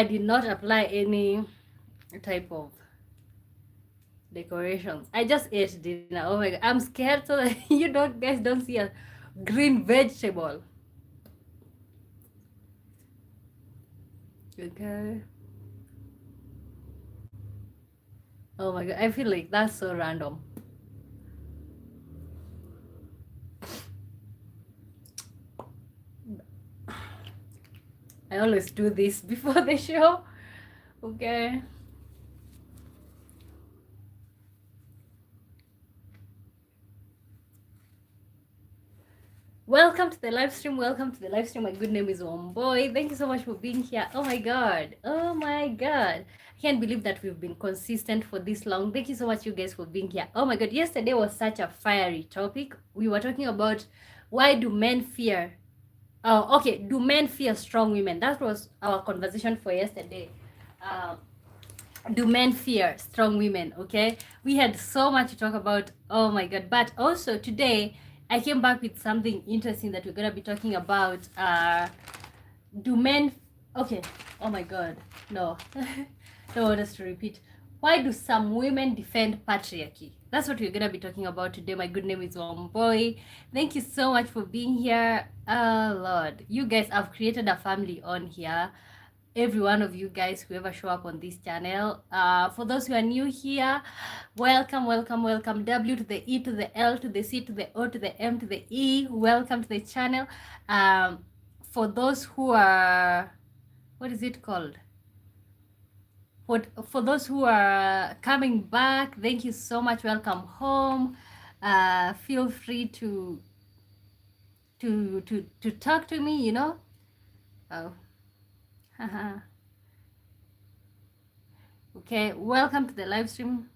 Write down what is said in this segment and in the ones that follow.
I did not apply any type of decorations. I just ate dinner. Oh my god, I'm scared so that you don't guys don't see a green vegetable. Okay. Oh my god, I feel like that's so random. I always do this before the show. Okay. Welcome to the live stream. Welcome to the live stream. My good name is Boy. Thank you so much for being here. Oh my god. Oh my god. I can't believe that we've been consistent for this long. Thank you so much, you guys, for being here. Oh my god. Yesterday was such a fiery topic. We were talking about why do men fear. Oh, okay. Do men fear strong women? That was our conversation for yesterday. Uh, do men fear strong women? Okay, we had so much to talk about. Oh my god. But also today I came back with something interesting that we're gonna be talking about. Do men, okay, oh my god, no. Don't want us to repeat. Why do some women defend patriarchy? That's what we're gonna be talking about today. My good name is Boy. Thank you so much for being here. Lord, you guys have created a family on here. Every one of you guys who ever show up on this channel. For those who are new here, welcome, welcome, welcome. W to the E to the L to the C to the O to the M to the E. Welcome to the channel. For those who are, what is it called? For those who are coming back, thank you so much. Welcome home. Feel free to talk to me. You know. Oh. Okay, welcome to the live stream.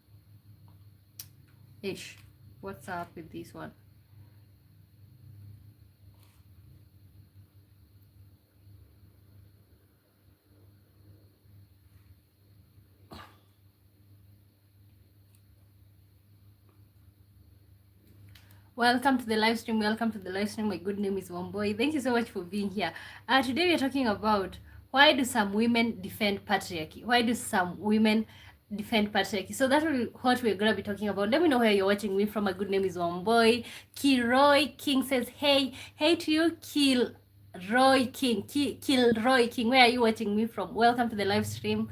Ish, what's up with this one? Welcome to the live stream. Welcome to the live stream. My good name is Wamboy. Thank you so much for being here. Today we're talking about why do some women defend patriarchy? Why do some women defend patriarchy? So that's what we're gonna be talking about. Let me know where you're watching me from. My good name is Wamboy. Kilroy King says, hey to you, Kilroy King. Kilroy King. Where are you watching me from? Welcome to the live stream.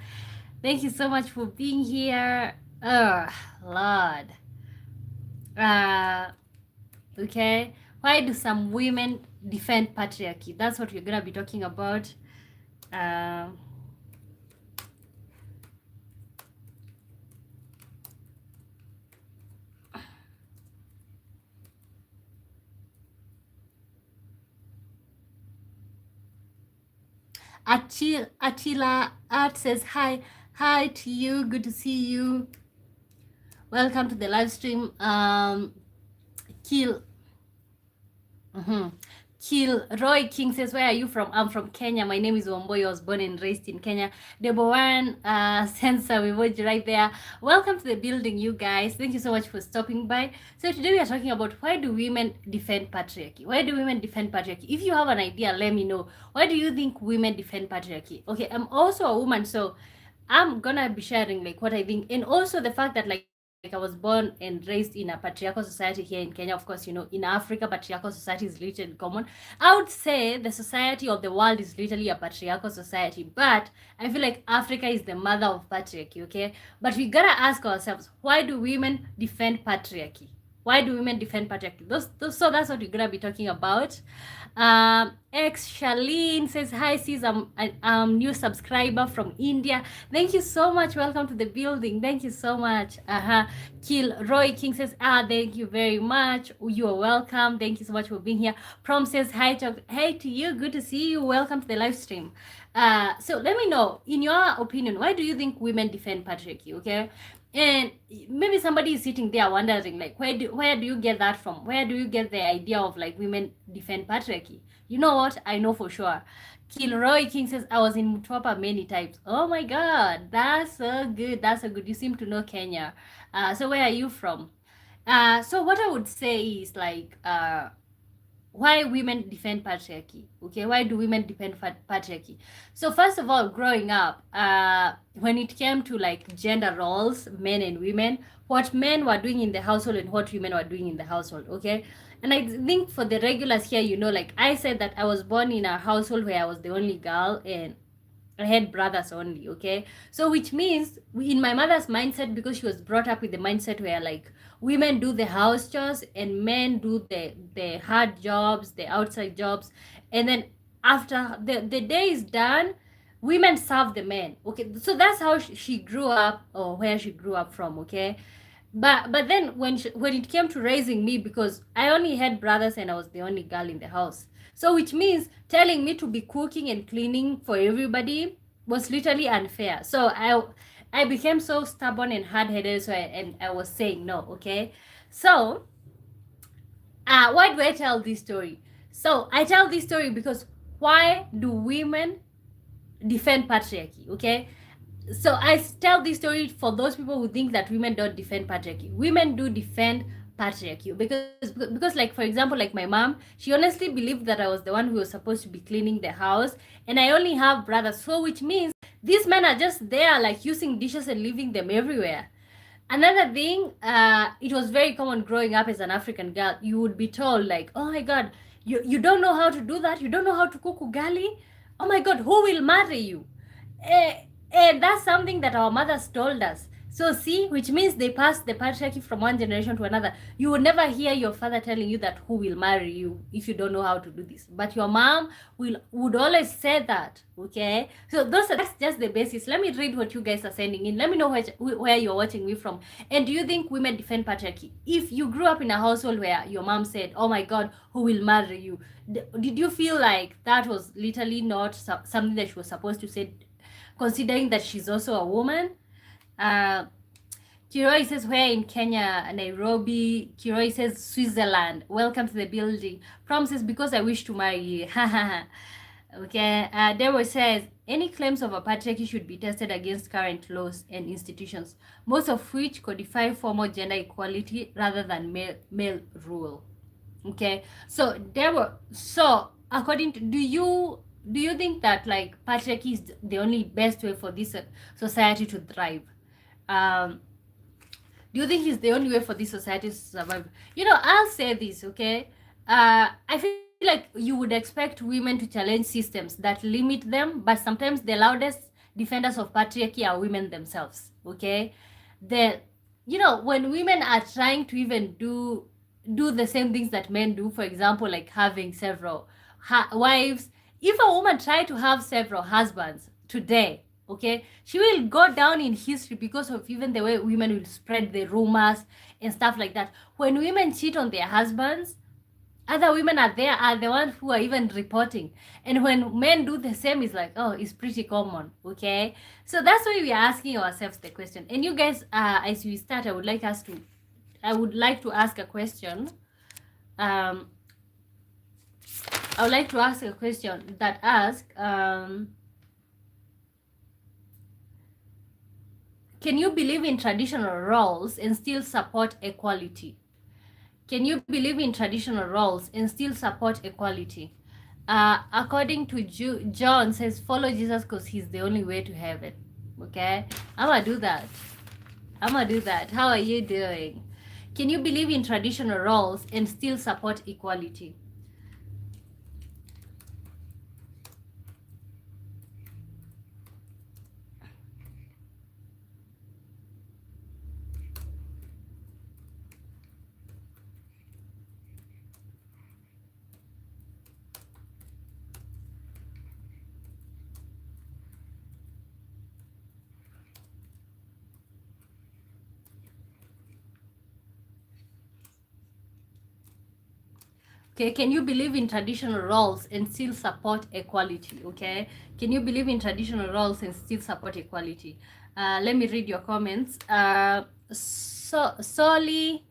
Thank you so much for being here. Oh, Lord. Okay, why do some women defend patriarchy? That's what we're gonna be talking about. Attila Art says hi to you, good to see you. Welcome to the live stream. Roy King says, where are you from? I'm from Kenya. My name is Wamboy. I was born and raised in Kenya. Debowan Sensor, we watch right there. Welcome to the building, you guys. Thank you so much for stopping by. So today we are talking about why do women defend patriarchy? Why do women defend patriarchy? If you have an idea, let me know. Why do you think women defend patriarchy? Okay, I'm also a woman, so I'm gonna be sharing like what I think, and also the fact that like I was born and raised in a patriarchal society here in Kenya. Of course, you know, in Africa, patriarchal society is literally common. I would say the society of the world is literally a patriarchal society, but I feel like Africa is the mother of patriarchy, okay? But we gotta ask ourselves, why do women defend patriarchy? Why do women defend patriarchy? So that's what we're gonna be talking about. Ex Charlene says, hi sis, I'm new subscriber from India. Thank you so much. Welcome to the building. Thank you so much. Kill Roy King says, thank you very much. You are welcome. Thank you so much for being here. Prom says, hi to you. Good to see you. Welcome to the live stream. So let me know, in your opinion, why do you think women defend patriarchy? Okay, and maybe somebody is sitting there wondering, like, where do you get that from? Where do you get the idea of like women defend patriarchy? You know what? I know for sure. Kilroy King says, I was in Mtwapa many times. Oh my god, that's so good. That's so good. You seem to know Kenya. So where are you from? So what I would say is like why women defend patriarchy. Okay, why do women defend patriarchy? So first of all, growing up, when it came to like gender roles, men and women, what men were doing in the household and what women were doing in the household. Okay, and I think for the regulars here, you know, like I said that I was born in a household where I was the only girl and I had brothers only, okay? So which means in my mother's mindset, because she was brought up with the mindset where like women do the house chores and men do the hard jobs, the outside jobs, and then after the day is done, women serve the men. Okay, so that's how she grew up, or where she grew up from, okay? But then when it came to raising me, because I only had brothers and I was the only girl in the house, so which means telling me to be cooking and cleaning for everybody was literally unfair. So I became so stubborn and hard-headed, so I was saying no. Okay, so why do I tell this story? So I tell this story because why do women defend patriarchy? Okay, so I tell this story for those people who think that women don't defend patriarchy. Women do defend patriarchy because like, for example, like my mom, she honestly believed that I was the one who was supposed to be cleaning the house, and I only have brothers, so which means these men are just there like using dishes and leaving them everywhere. Another thing, it was very common growing up as an African girl. You would be told like, oh my god, you don't know how to do that, you don't know how to cook ugali, oh my god, who will marry you? And that's something that our mothers told us. So see, which means they passed the patriarchy from one generation to another. You would never hear your father telling you that who will marry you if you don't know how to do this. But your mom would always say that. Okay. So that's just the basis. Let me read what you guys are sending in. Let me know where you're watching me from. And do you think women defend patriarchy? If you grew up in a household where your mom said, "Oh my God, who will marry you?" Did you feel like that was literally not something that she was supposed to say, considering that she's also a woman? Kiroi says, where in Kenya? Nairobi. Kiroi says, Switzerland. Welcome to the building. Prom says, because I wish to marry you. Okay. Deborah says, any claims of a patriarchy should be tested against current laws and institutions, most of which codify formal gender equality rather than male rule. Okay. So Deborah, so according to, do you think that like patriarchy is the only best way for this society to thrive? Do you think it's the only way for this society to survive? You know, I'll say this, okay? I feel like you would expect women to challenge systems that limit them, but sometimes the loudest defenders of patriarchy are women themselves, okay? You know, when women are trying to even do the same things that men do, for example, like having several wives, if a woman tried to have several husbands today, okay, she will go down in history because of even the way women will spread the rumors and stuff like that. When women cheat on their husbands, other women are the ones who are even reporting, and when men do the same, it's like, oh, it's pretty common. Okay, so that's why we are asking ourselves the question. And you guys, as we start, I would like to ask a question. I would like to ask a question that asks, can you believe in traditional roles and still support equality? Can you believe in traditional roles and still support equality? According to John says, follow Jesus because he's the only way to heaven. Okay, I'm gonna do that. How are you doing? Can you believe in traditional roles and still support equality? Okay, can you believe in traditional roles and still support equality? Okay, can you believe in traditional roles and still support equality? Let me read your comments. Soli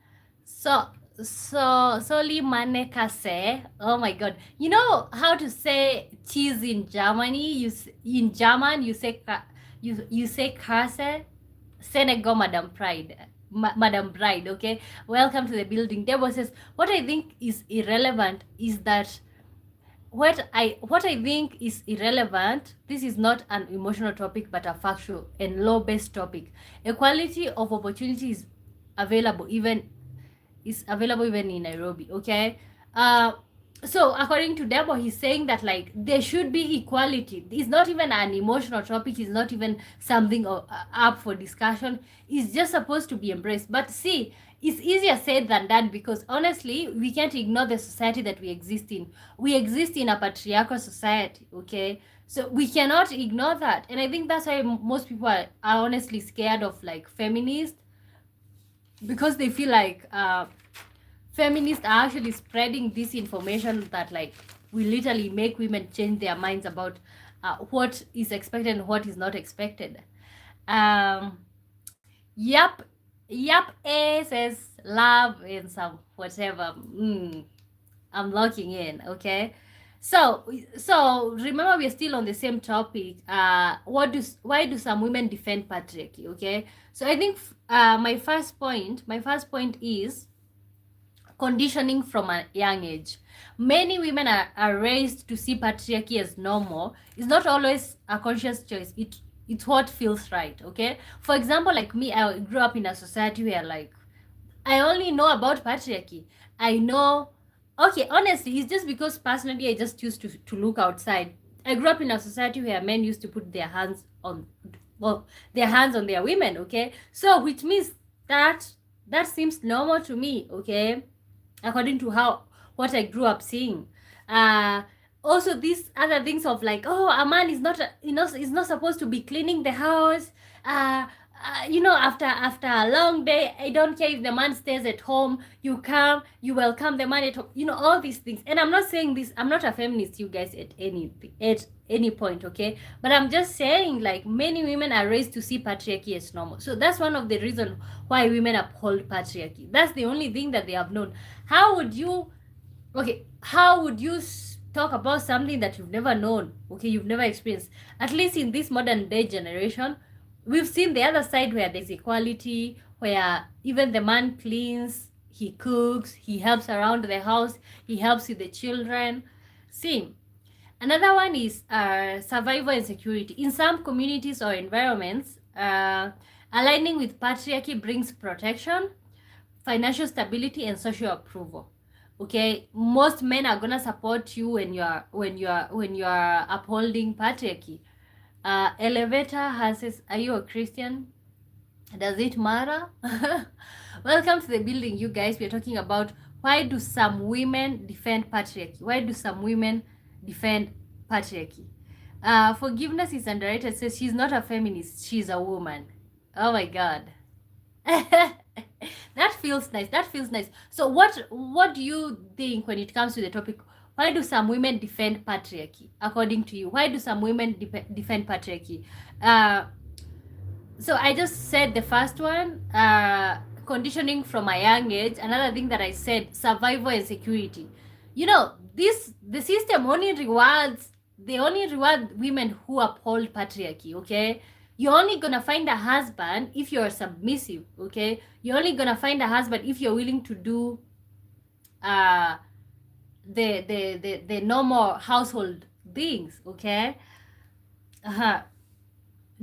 Manekase. Oh my god. You know how to say cheese in Germany? In German you say you say Kase. Senegal Madam Pride. Madam Bride. Okay, welcome to the building. Deborah says, what I think is irrelevant is that what I think is irrelevant, this is not an emotional topic but a factual and law-based topic. Equality of opportunity available even is available even in Nairobi. Okay, uh so according to Debo, he's saying that like there should be equality. It's not even an emotional topic. It's not even something up for discussion. It's just supposed to be embraced. But see, it's easier said than done, because honestly we can't ignore the society that we exist in. We exist in a patriarchal society. Okay, so we cannot ignore that, and I think that's why most people are honestly scared of like feminists, because they feel like feminists are actually spreading this information that like will literally make women change their minds about what is expected and what is not expected. um yep A says love and some whatever. I'm locking in. Okay, so remember, we're still on the same topic. Why do some women defend patriarchy? Okay, so I think my first point is conditioning from a young age. Many women are raised to see patriarchy as normal. It's not always a conscious choice. It's what feels right. Okay, for example, like me, I grew up in a society where like I only know about patriarchy. I know, okay, honestly, it's just because personally I just used to look outside. I grew up in a society where men used to put their hands on, well, their hands on their women, okay? So, which means that seems normal to me, okay? According to what I grew up seeing. Uh, Also, these other things of like, oh, a man is not, is not supposed to be cleaning the house. After a long day, I don't care if the man stays at home. You welcome the man at home. All these things. And I'm not saying this. I'm not a feminist, you guys, at any point, okay? But I'm just saying, like, many women are raised to see patriarchy as normal. So that's one of the reasons why women uphold patriarchy. That's the only thing that they have known. How would you talk about something that you've never known, okay, you've never experienced? At least in this modern day generation, we've seen the other side where there's equality, where even the man cleans, he cooks, he helps around the house, he helps with the children. See, another one is survival and security. In some communities or environments, aligning with patriarchy brings protection, financial stability, and social approval. Okay, most men are gonna support you when you're upholding patriarchy. Elevator has says, are you a Christian? Does it matter? Welcome to the building, you guys. We're talking about why do some women defend patriarchy? Why do some women defend patriarchy? Forgiveness is underrated. Says she's not a feminist, she's a woman. Oh my god. That feels nice. That feels nice. So what do you think when it comes to the topic? Why do some women defend patriarchy? According to you, why do some women defend patriarchy? So I just said the first one, conditioning from a young age. Another thing that I said, survival and security. The system only rewards women who uphold patriarchy, okay? You're only gonna find a husband if you're submissive, okay? You're only gonna find a husband if you're willing to do the normal household things, okay?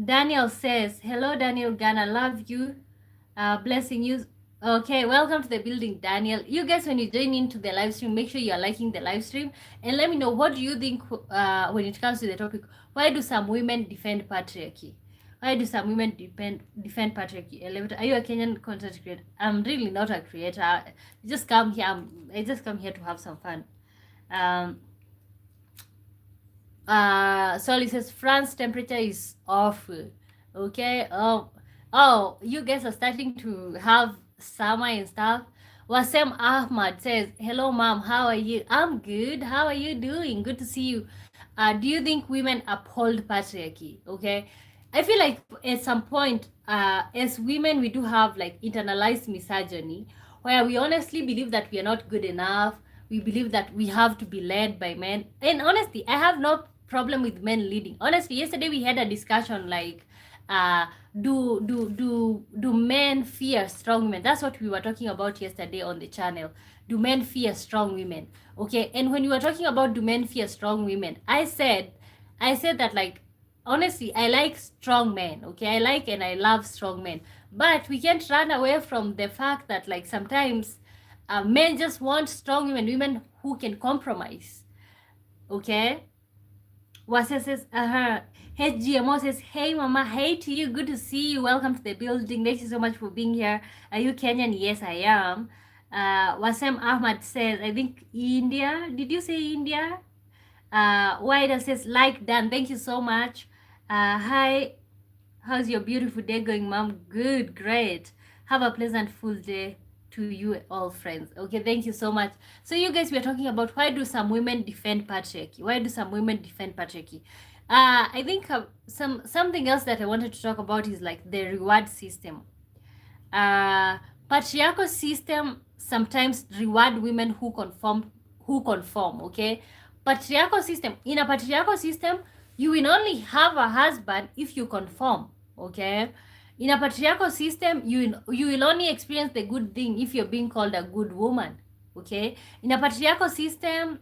Daniel says, hello Daniel Ghana, love you, blessing you. Okay, welcome to the building, Daniel. You guys, when you join into the live stream, make sure you are liking the live stream and let me know, what do you think when it comes to the topic? Why do some women defend patriarchy? Why do some women defend patriarchy? Are you a Kenyan content creator? I'm really not a creator. I just come here to have some fun. Solly says France temperature is awful. Okay. Oh, you guys are starting to have summer and stuff. Wasem Ahmad says, hello mom, how are you? I'm good. How are you doing? Good to see you. Do you think women uphold patriarchy? Okay. I feel like at some point, as women, we do have like internalized misogyny, where we honestly believe that we are not good enough. We believe that we have to be led by men. And honestly, I have no problem with men leading. Honestly, yesterday we had a discussion like, Do men fear strong women? That's what we were talking about yesterday on the channel. Do men fear strong women? Okay, and when you were talking about do men fear strong women, I said that, like, honestly, I like strong men. Okay, I like and I love strong men, but we can't run away from the fact that, like, sometimes men just want strong women who can compromise. Okay. Wasa says, HGMO says, hey mama, hey to you, good to see you, welcome to the building, thank you so much for being here. Are you Kenyan? Yes, I am. Wasem Ahmad says, I think India. Did you say India? Wida says, like Dan, thank you so much. Hi, how's your beautiful day going, mom? Good, great. Have a pleasant full day to you all, friends. Okay, thank you so much. So you guys, we're talking about why do some women defend patriarchy? Why do some women defend patriarchy? I think something else that I wanted to talk about is like the reward system. uh, Patriarchal system sometimes reward women who conform. Okay, patriarchal system, in a patriarchal system, you will only have a husband if you conform. Okay, in a patriarchal system, you will only experience the good thing if you're being called a good woman. Okay, in a patriarchal system,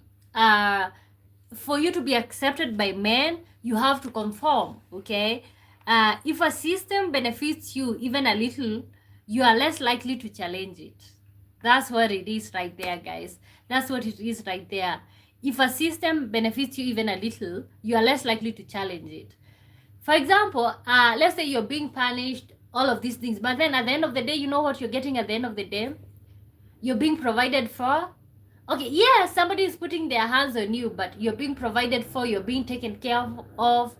for you to be accepted by men, you have to conform. Okay, if a system benefits you even a little, you are less likely to challenge it. That's what it is right there, guys. That's what it is right there. If a system benefits you even a little, you are less likely to challenge it. For example, let's say you're being punished, all of these things, but then at the end of the day, you know what you're getting at the end of the day? You're being provided for. Okay, yeah, somebody is putting their hands on you, but you're being provided for, you're being taken care of.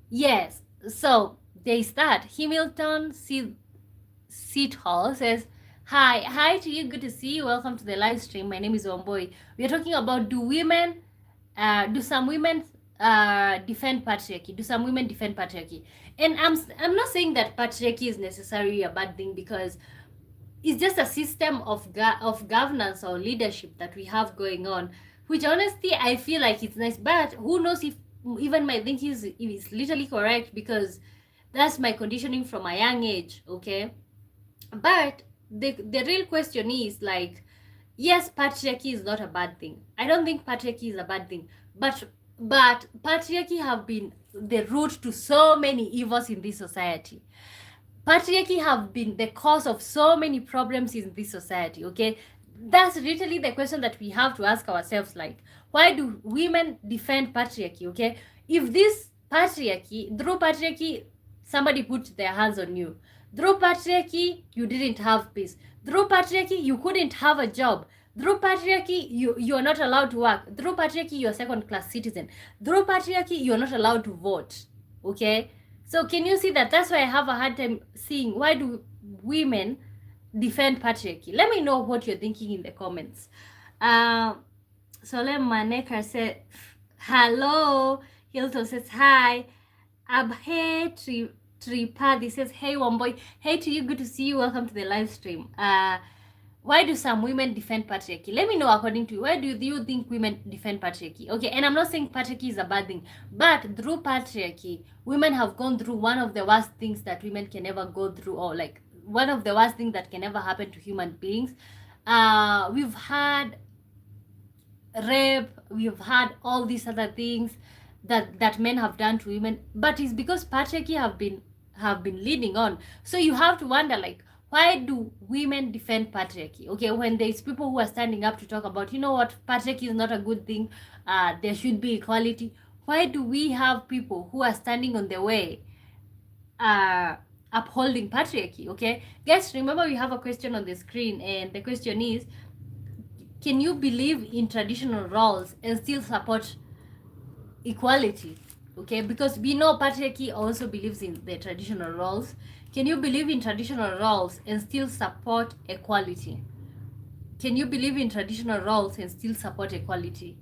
Yes. So there's that. Hamilton Seat Hall says, hi to you, good to see you, welcome to the live stream. My name is Omboy. We are talking about do some women defend patriarchy? Do some women defend patriarchy? And I'm not saying that patriarchy is necessarily a bad thing, because it's just a system of governance or leadership that we have going on, which honestly I feel like it's nice, but who knows if even my thinking is literally correct, because that's my conditioning from a young age. Okay, but the real question is, like, yes, patriarchy is not a bad thing. I don't think patriarchy is a bad thing, but patriarchy have been the root to so many evils in this society. Patriarchy have been the cause of so many problems in this society. Okay, that's literally the question that we have to ask ourselves, like, why do women defend patriarchy? Okay, if this patriarchy, through patriarchy, somebody put their hands on you, through patriarchy you didn't have peace, through patriarchy you couldn't have a job, through patriarchy you are not allowed to work, through patriarchy you're a second class citizen, through patriarchy you're not allowed to vote. Okay, so can you see that? That's why I have a hard time seeing why do women defend patriarchy. Let me know what you're thinking in the comments. Solem Maneka said, hello. Hilton says, hi. Abhe Tripadi says, hey, one boy. Hey to you, good to see you. Welcome to the live stream. Why do some women defend patriarchy? Let me know according to you. Why do you think women defend patriarchy? Okay, and I'm not saying patriarchy is a bad thing, but through patriarchy, women have gone through one of the worst things that women can ever go through, or like one of the worst things that can ever happen to human beings. We've had rape, we've had all these other things that men have done to women, but it's because patriarchy have been leading on. So you have to wonder, like, why do women defend patriarchy? Okay, when there's people who are standing up to talk about, you know what, patriarchy is not a good thing, there should be equality. Why do we have people who are standing on the way, upholding patriarchy? Okay, guys, remember we have a question on the screen, and the question is, can you believe in traditional roles and still support equality? Okay, because we know patriarchy also believes in the traditional roles. Can you believe in traditional roles and still support equality? Can you believe in traditional roles and still support equality?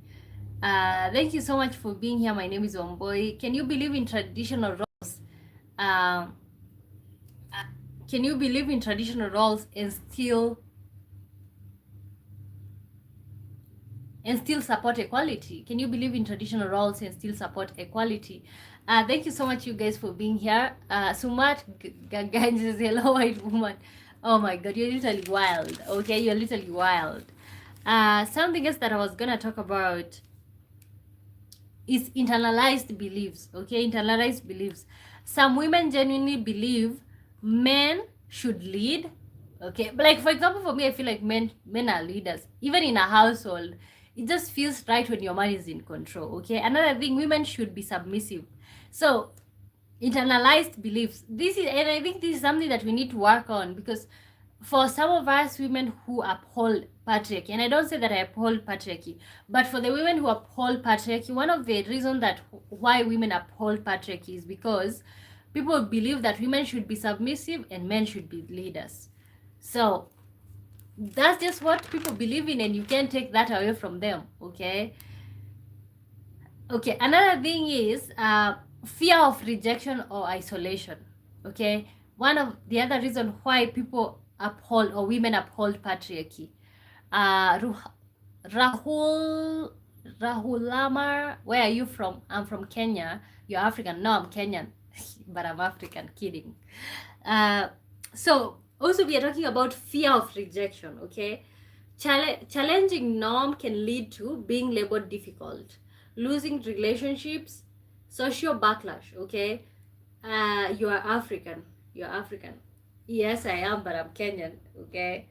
Thank you so much for being here. My name is Omboy. Can you believe in traditional roles? Can you believe in traditional roles and still support equality? Can you believe in traditional roles and still support equality? Thank you so much, you guys, for being here. Sumat Ganj is hello, white woman. Oh my God, you're literally wild. Okay, you're literally wild. Something else that I was gonna talk about is internalized beliefs. Okay, internalized beliefs. Some women genuinely believe men should lead. Okay, but like for example, for me, I feel like men are leaders. Even in a household, it just feels right when your man is in control. Okay, another thing, women should be submissive. So internalized beliefs, this is, and I think this is something that we need to work on, because for some of us women who uphold patriarchy, and I don't say that I uphold patriarchy, but for the women who uphold patriarchy, one of the reasons that why women uphold patriarchy is because people believe that women should be submissive and men should be leaders. So that's just what people believe in, and you can't take that away from them. Okay. Okay, another thing is fear of rejection or isolation. Okay, one of the other reason why people uphold or women uphold patriarchy. Rahul Rahul Lamar, where are you from? I'm from Kenya. You're African. No, I'm Kenyan, but I'm African. Kidding. Uh, so also we are talking about fear of rejection. Okay, challenging norm can lead to being labeled difficult, losing relationships, social backlash. Okay, you are African. You're African. Yes, I am, but I'm Kenyan. Okay.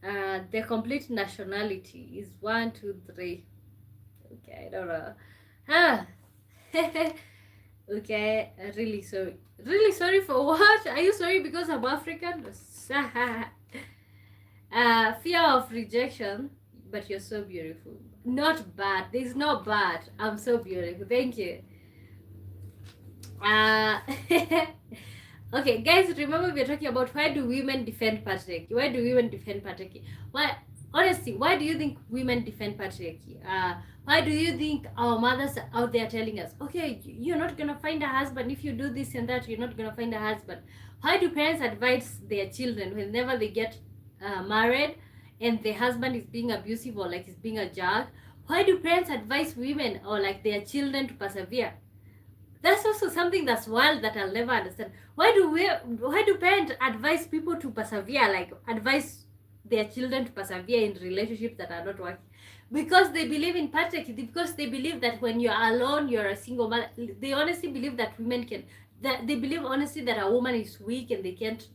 The complete nationality is 1, 2, 3. Okay, I don't know. Ah. Okay, really sorry. Really sorry for what? Are you sorry because I'm African? Fear of rejection, but you're so beautiful. Not bad. There's no bad. I'm so beautiful. Thank you. Uh, okay, guys, remember we're talking about why do women defend patriarchy? Why do women defend patriarchy? Why, honestly, why do you think women defend patriarchy? Why do you think our mothers are out there telling us, okay, you're not gonna find a husband if you do this and that, you're not gonna find a husband? Why do parents advise their children whenever they get married and the husband is being abusive or like is being a jerk? Why do parents advise women or like their children to persevere? That's also something that's wild that I'll never understand. Why do parents advise people to persevere, like advise their children to persevere in relationships that are not working? Because they believe in patriarchy, because they believe that when you're alone, you're a single mother. They honestly believe that women can, that they believe honestly that a woman is weak and they can't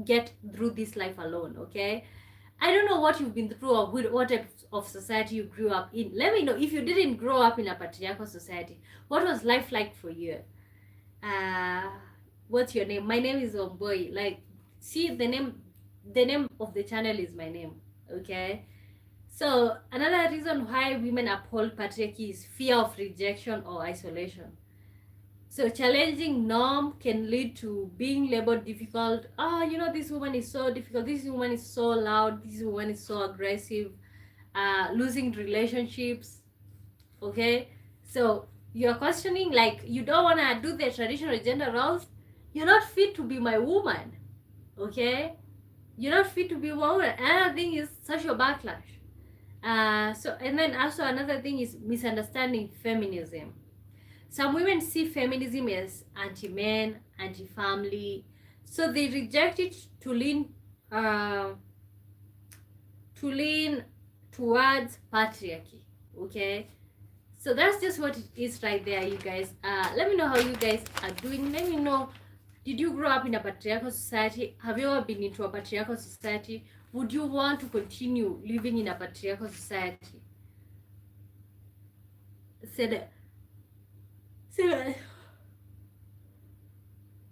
get through this life alone. Okay, I don't know what you've been through or what type of society you grew up in. Let me know if you didn't grow up in a patriarchal society. What was life like for you? Uh, what's your name? My name is Omboy. Like, see the name of the channel is my name. Okay. So another reason why women uphold patriarchy is fear of rejection or isolation. So challenging norm can lead to being labeled difficult. Oh, you know, this woman is so difficult. This woman is so loud. This woman is so aggressive. Losing relationships. Okay. So you're questioning, like, you don't want to do the traditional gender roles. You're not fit to be my woman. Okay. You're not fit to be a woman. Another thing is social backlash. So and then also another thing is misunderstanding feminism. Some women see feminism as anti-men, anti-family, so they reject it uh, to lean towards patriarchy. Okay, so that's just what it is right there, you guys. Let me know how you guys are doing. Let me know, did you grow up in a patriarchal society? Have you ever been into a patriarchal society? Would you want to continue living in a patriarchal society?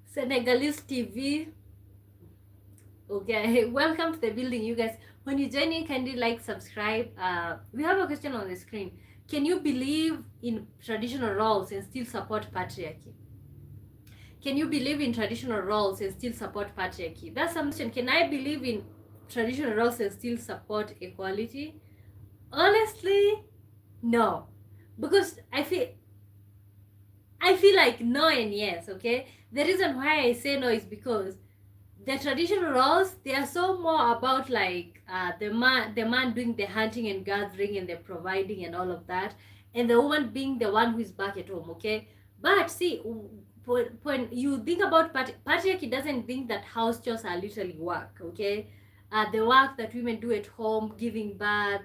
Senegalese TV. Okay, welcome to the building, you guys. When you join in, kindly like, subscribe. We have a question on the screen. Can you believe in traditional roles and still support patriarchy? Can you believe in traditional roles and still support patriarchy? That's some question. Can I believe in traditional roles and still support equality? Honestly, no, because I feel like no and yes. Okay, the reason why I say no is because the traditional roles, they are so more about like the man doing the hunting and gathering and the providing and all of that, and the woman being the one who is back at home, okay? But see, when you think about patriarchy doesn't think that house chores are literally work, okay? The work that women do at home, giving birth,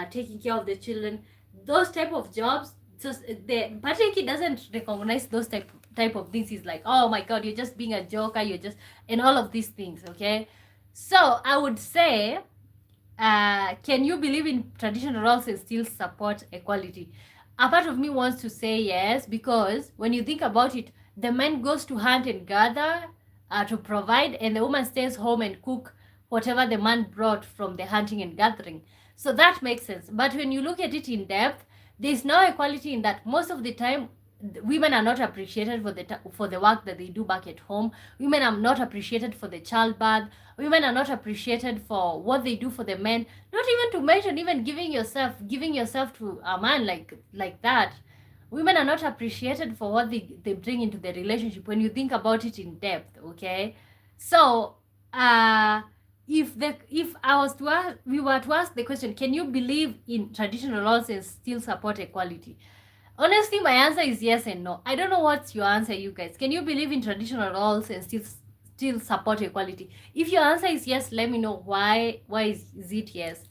taking care of the children, those type of jobs. So the patriarchy doesn't recognize those type of things. It's like, oh my god, you're just being a joker, you're just, and all of these things, okay? So I would say, can you believe in traditional roles and still support equality? A part of me wants to say yes, because when you think about it, the man goes to hunt and gather to provide, and the woman stays home and cook whatever the man brought from the hunting and gathering. So that makes sense. But when you look at it in depth, there's no equality in that. Most of the time, women are not appreciated for the work that they do back at home. Women are not appreciated for the childbirth. Women are not appreciated for what they do for the men. Not even to mention even giving yourself to a man like that. Women are not appreciated for what they bring into the relationship when you think about it in depth, okay? So if I was to ask, we were to ask the question, can you believe in traditional roles and still support equality? Honestly, my answer is yes and no. I don't know what's your answer, you guys. Can you believe in traditional roles and still support equality? If your answer is yes, let me know why. Why is it yes?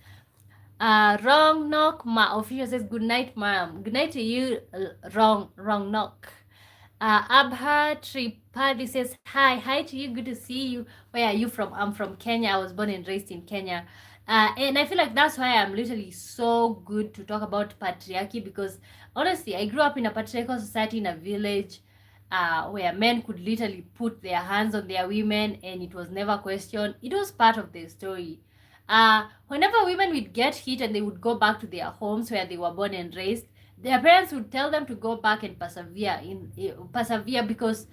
Wrong knock. Ma official says good night, ma'am. Good night to you. Wrong knock. Abha Tripadi says hi to you. Good to see you. Where are you from? I'm from Kenya. I was born and raised in Kenya. And I feel like that's why I'm literally so good to talk about patriarchy, because honestly, I grew up in a patriarchal society in a village where men could literally put their hands on their women and it was never questioned. It was part of the story. Whenever women would get hit and they would go back to their homes where they were born and raised, their parents would tell them to go back and persevere because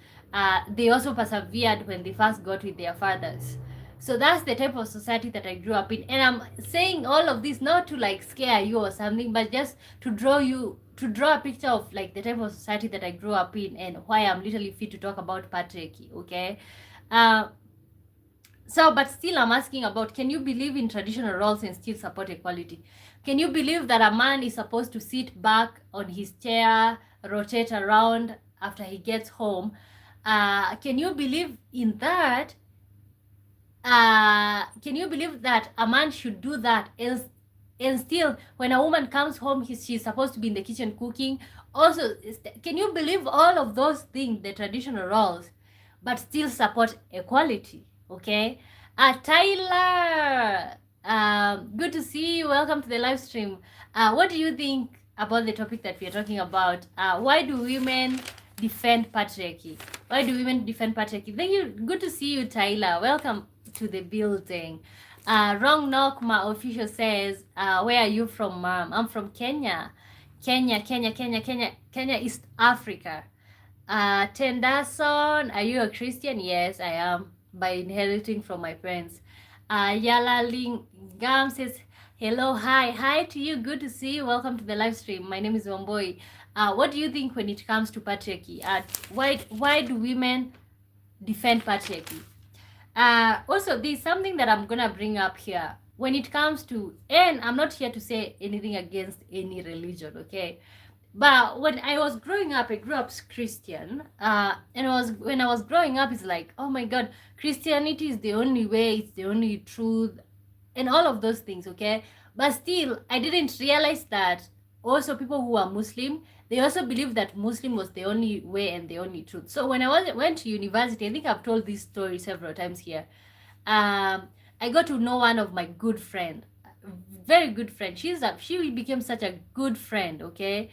they also persevered when they first got with their fathers. So that's the type of society that I grew up in, and I'm saying all of this not to like scare you or something, but just to draw a picture of like the type of society that I grew up in and why I'm literally fit to talk about patriarchy, okay? But still I'm asking about, can you believe in traditional roles and still support equality? Can you believe that a man is supposed to sit back on his chair, rotate around after he gets home? Can you believe in that? Can you believe that a man should do that and still when a woman comes home she's supposed to be in the kitchen cooking? Also, can you believe all of those things, the traditional roles, but still support equality? Okay. Tyler, good to see you. Welcome to the live stream. What do you think about the topic that we're talking about? Why do women defend patriarchy? Why do women defend patriarchy? Thank you. Good to see you, Tyler. Welcome to the building. Wrong knock, my official says, where are you from, mom? I'm from Kenya. Kenya, East Africa. Tendason, are you a Christian? Yes, I am, by inheriting from my parents. Yala Lingam says, hello, hi to you. Good to see you. Welcome to the live stream. My name is Wamboi. What do you think when it comes to patriarchy? Why do women defend patriarchy? Also, there's something that I'm gonna bring up here when it comes to, and I'm not here to say anything against any religion, okay? But when I was growing up, I grew up Christian, and when I was growing up, it's like, oh my God, Christianity is the only way, it's the only truth, and all of those things, okay? But still, I didn't realize that also people who are Muslim, they also believe that Muslim was the only way and the only truth. So when I went to university, I think I've told this story several times here. I got to know one of my good friend, very good friend. She became such a good friend, okay?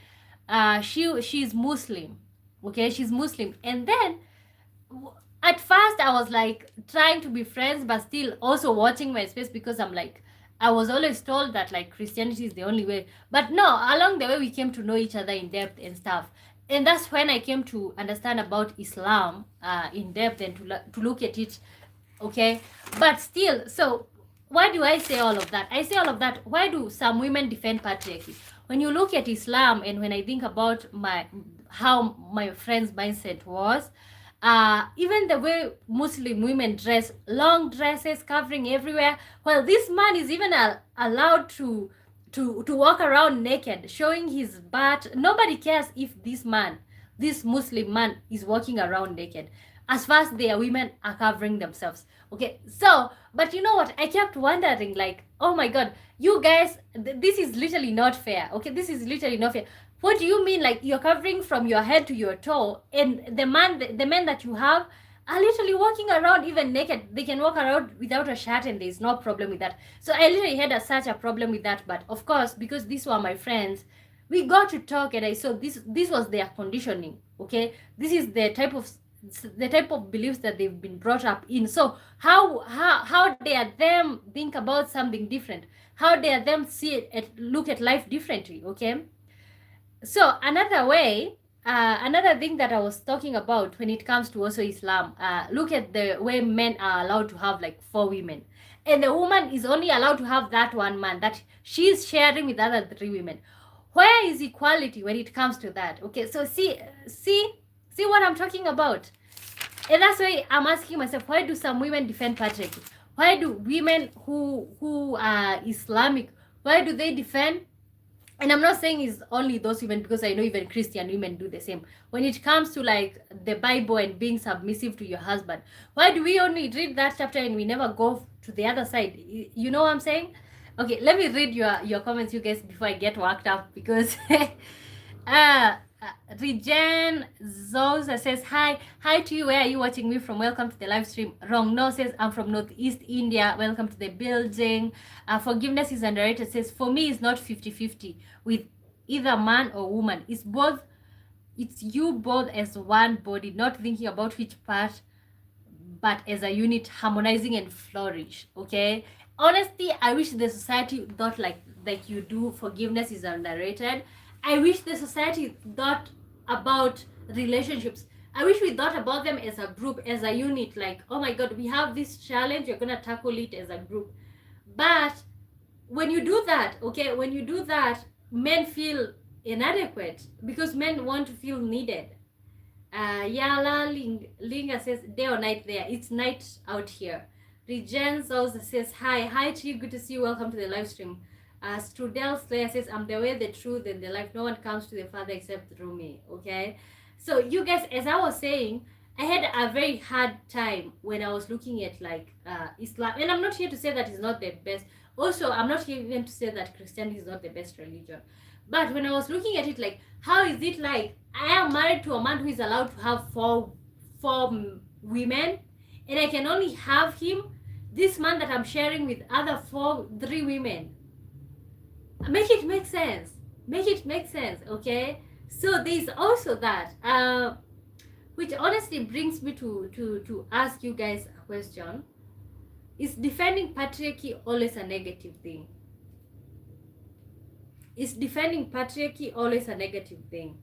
She's Muslim, okay? She's Muslim, and then at first I was like trying to be friends, but still also watching my space because I'm like, I was always told that like Christianity is the only way. But no, along the way we came to know each other in depth and stuff. And that's when I came to understand about Islam in depth and to look at it, okay? But still, so why do I say all of that? I say all of that, why do some women defend patriarchy? When you look at Islam and when I think about how my friend's mindset was, even the way Muslim women dress, long dresses covering everywhere, well, this man is even allowed to to walk around naked, showing his butt. Nobody cares if this Muslim man is walking around naked, as far as their women are covering themselves. Okay, so but you know what? I kept wondering, like, oh my god, you guys, this is literally not fair. Okay, this is literally not fair. What do you mean, like, you're covering from your head to your toe, and the men that you have are literally walking around even naked? They can walk around without a shirt and there's no problem with that. So I literally had such a problem with that. But of course, because these were my friends, we got to talk, and I saw this was their conditioning. Okay, this is the type of beliefs that they've been brought up in. So how dare them think about something different? How dare them see it, look at life differently? Okay, so another thing that I was talking about when it comes to also Islam, look at the way men are allowed to have like 4 women, and the woman is only allowed to have that one man that she's sharing with other 3 women. Where is equality when it comes to that? Okay, so see what I'm talking about. And that's why I'm asking myself, why do some women defend patriarchy? Why do women who are Islamic, why do they defend? And I'm not saying it's only those women, because I know even Christian women do the same. When it comes to like the Bible and being submissive to your husband, why do we only read that chapter and we never go to the other side? You know what I'm saying? Okay, let me read your comments, you guys, before I get worked up, because uh Regen Zosa says hi to you. Where are you watching me from? Welcome to the live stream. Wrong No says I'm from Northeast India. Welcome to the building. Forgiveness is underrated says for me it's not 50-50 with either man or woman. It's both. It's you both as one body, not thinking about which part, but as a unit, harmonizing and flourish. Okay. Honestly, I wish the society thought like you do. Forgiveness is underrated. I wish the society thought about relationships. I wish we thought about them as a group, as a unit. Like, oh my god, we have this challenge, you're gonna tackle it as a group. But when you do that, okay, when you do that, men feel inadequate because men want to feel needed. Yala Linga says day or night there. It's night out here. Regens also says hi to you. Good to see you. Welcome to the live stream. Strudel Slayer says, I'm the way, the truth, and the life. No one comes to the Father except through me. Okay? So you guys, as I was saying, I had a very hard time when I was looking at like Islam. And I'm not here to say that it's not the best. Also, I'm not here even to say that Christianity is not the best religion. But when I was looking at it, like, how is it like I am married to a man who is allowed to have four women, and I can only have him, this man that I'm sharing with other 3 women. Make it make sense. Make it make sense, okay? So there's also that, which honestly brings me to ask you guys a question. Is defending patriarchy always a negative thing? Is defending patriarchy always a negative thing?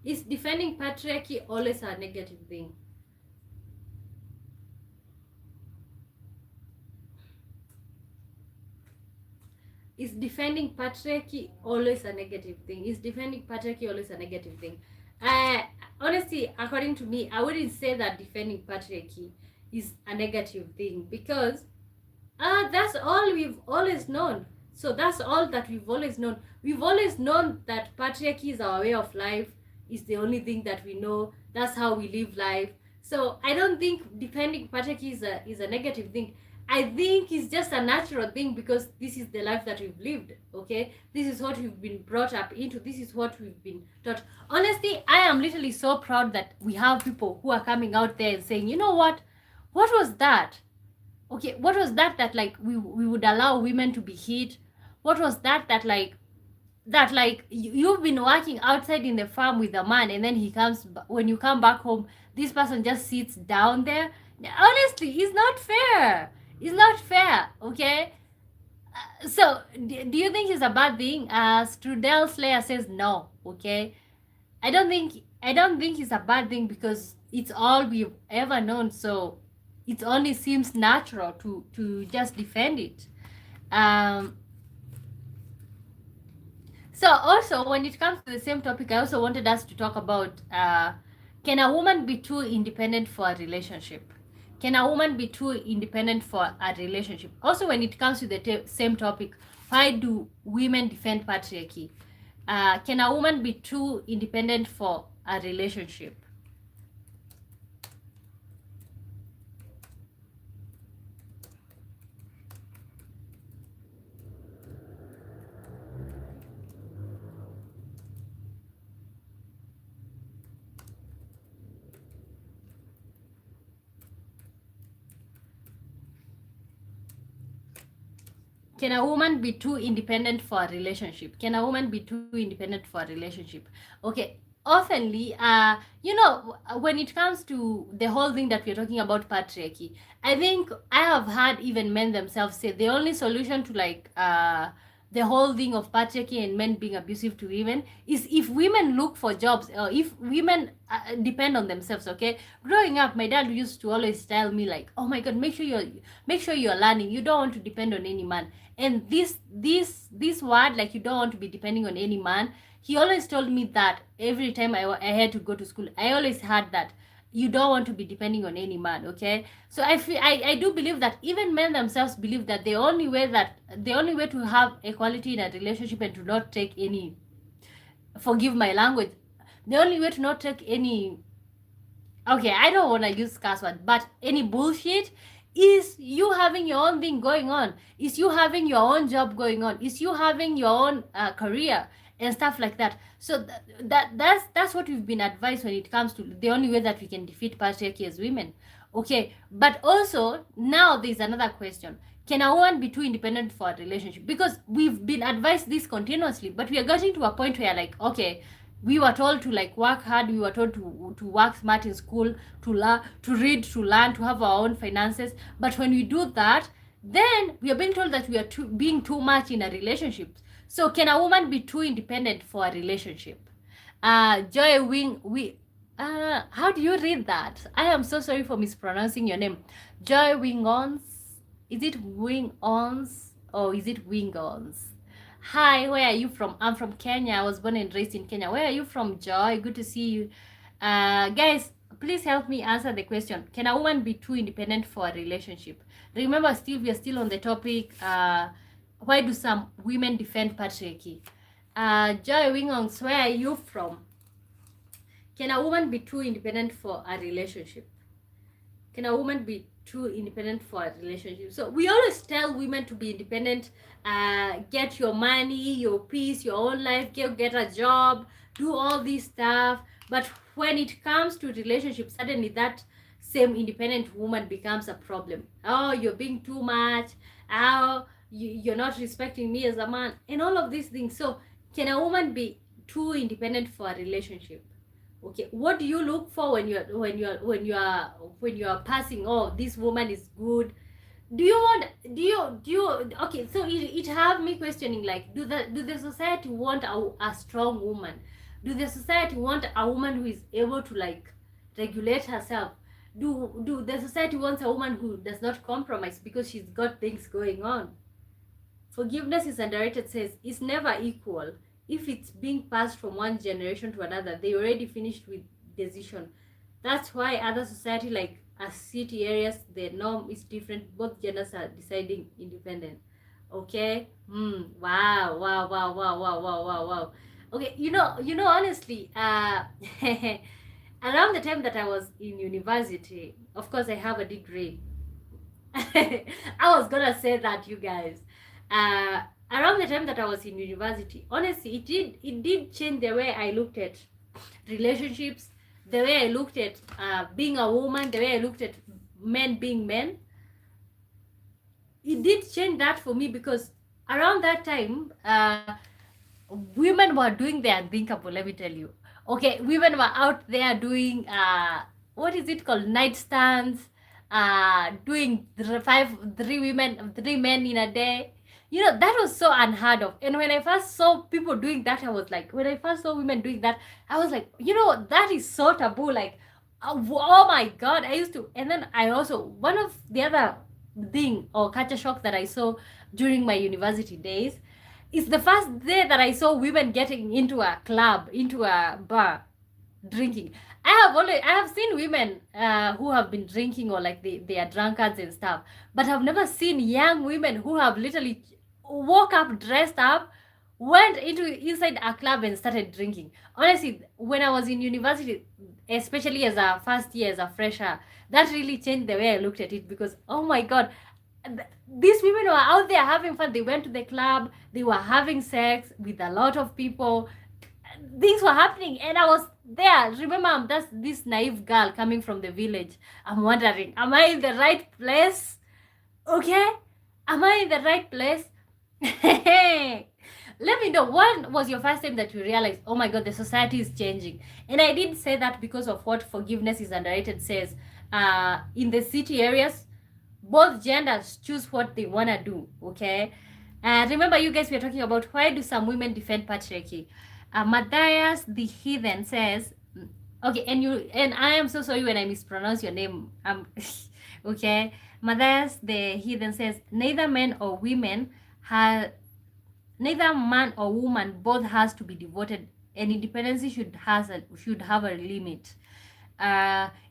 Is defending patriarchy always a negative thing? Is defending patriarchy always a negative thing? Is defending patriarchy always a negative thing? Honestly, according to me, I wouldn't say that defending patriarchy is a negative thing, because that's all we've always known. So that's all that we've always known. We've always known that patriarchy is our way of life. Is the only thing that we know. That's how we live life. So I don't think defending patriarchy is a negative thing. I think it's just a natural thing, because this is the life that we've lived. Okay, this is what we've been brought up into. This is what we've been taught. Honestly, I am literally so proud that we have people who are coming out there and saying, you know what was that? Okay, what was that like we would allow women to be hit? What was that like you've been working outside in the farm with a man, and then he comes, when you come back home, this person just sits down there? Honestly, it's not fair. It's not fair. Okay, so do you think it's a bad thing? Strudel Slayer says no. Okay, I don't think it's a bad thing, because it's all we've ever known. So it only seems natural to just defend it. um so also, when it comes to the same topic, I also wanted us to talk about, can a woman be too independent for a relationship? Can a woman be too independent for a relationship? Also, when it comes to the same topic, why do women defend patriarchy? Can a woman be too independent for a relationship? Can a woman be too independent for a relationship? Can a woman be too independent for a relationship? Okay, oftenly, when it comes to the whole thing that we're talking about patriarchy, I think I have heard even men themselves say the only solution to the whole thing of patriarchy and men being abusive to women is if women look for jobs, or if women depend on themselves. Okay, growing up, my dad used to always tell me like, oh my god, make sure you're learning, you don't want to depend on any man. And this word, like, you don't want to be depending on any man, he always told me that every time I had to go to school. I always had that you don't want to be depending on any man. Okay, so I do believe that even men themselves believe that the only way to have equality in a relationship and to not take any, forgive my language, the only way to not take any, okay, I don't want to use curse word, but any bullshit, is you having your own thing going on, is you having your own job going on, is you having your own career and stuff like that. So that's what we've been advised when it comes to the only way that we can defeat patriarchy as women. Okay, but also now there's another question: can a woman be too independent for a relationship? Because we've been advised this continuously, but we are getting to a point where, like, okay, we were told to like work hard, we were told to work smart in school, to learn, to read, to learn, to have our own finances. But when we do that, then we are being told that we are being too much in a relationship. So can a woman be too independent for a relationship? Joy Wing, how do you read that? I am so sorry for mispronouncing your name. Joy Wingons, is it Wingons or is it Wingons? Hi, where are you from? I'm from Kenya. I was born and raised in Kenya. Where are you from, Joy? Good to see you. Guys, please help me answer the question. Can a woman be too independent for a relationship? Remember, still we are still on the topic. Why do some women defend patriarchy? Joy Wingongs, where are you from? Can a woman be too independent for a relationship? Can a woman be too independent for a relationship? So we always tell women to be independent, get your money, your peace, your own life, get a job, do all this stuff. But when it comes to relationships, suddenly that same independent woman becomes a problem. Oh, you're being too much. Oh, you're not respecting me as a man, and all of these things. So can a woman be too independent for a relationship? Okay, what do you look for when you're passing, oh, this woman is good? Do you okay, so it have me questioning, like, do the society want a strong woman? Do the society want a woman who is able to, like, regulate herself? Do the society wants a woman who does not compromise because she's got things going on? Forgiveness is underrated says it's never equal. If it's being passed from one generation to another, they already finished with decision. That's why other society, like city areas, the norm is different. Both genders are deciding independent. Okay. Wow. Wow. Wow. Wow. Wow. Wow. Wow. Wow. Okay. Honestly, around the time that I was in university, of course, I have a degree. I was gonna say that, you guys. Uh, Around the time that I was in university, honestly, it did change the way I looked at relationships, the way I looked at being a woman, the way I looked at men being men. It did change that for me, because around that time, women were doing the unthinkable. Let me tell you. Okay, women were out there doing what is it called, nightstands, doing three men in a day. That was so unheard of. And when I first saw people doing that, I was like, when I first saw women doing that, I was like, that is so taboo. Like, Oh my god, I used to. And then I also, one of the other thing or culture shock that I saw during my university days is the first day that I saw women getting into a club, into a bar, drinking. I have seen women who have been drinking, or like they are drunkards and stuff, but I've never seen young women who have literally woke up, dressed up, went into inside a club and started drinking. Honestly, when I was in university, especially as a first year, as a fresher, that really changed the way I looked at it, because oh my god, these women were out there having fun. They went to the club, they were having sex with a lot of people, things were happening, and I was there. Remember, I'm just this naive girl coming from the village. I'm wondering, am I in the right place? Okay, am I in the right place? Let me know, when was your first time that you realized, oh my god, the society is changing? And I did say that because of what Forgiveness is Underrated says. In the city areas, both genders choose what they want to do. Okay, remember, you guys, we are talking about why do some women defend patriarchy. Matthias the Heathen says, okay, and I am so sorry when I mispronounce your name. Okay, Matthias the Heathen says, neither men or women have, neither man or woman, both has to be devoted, and independence should have a limit.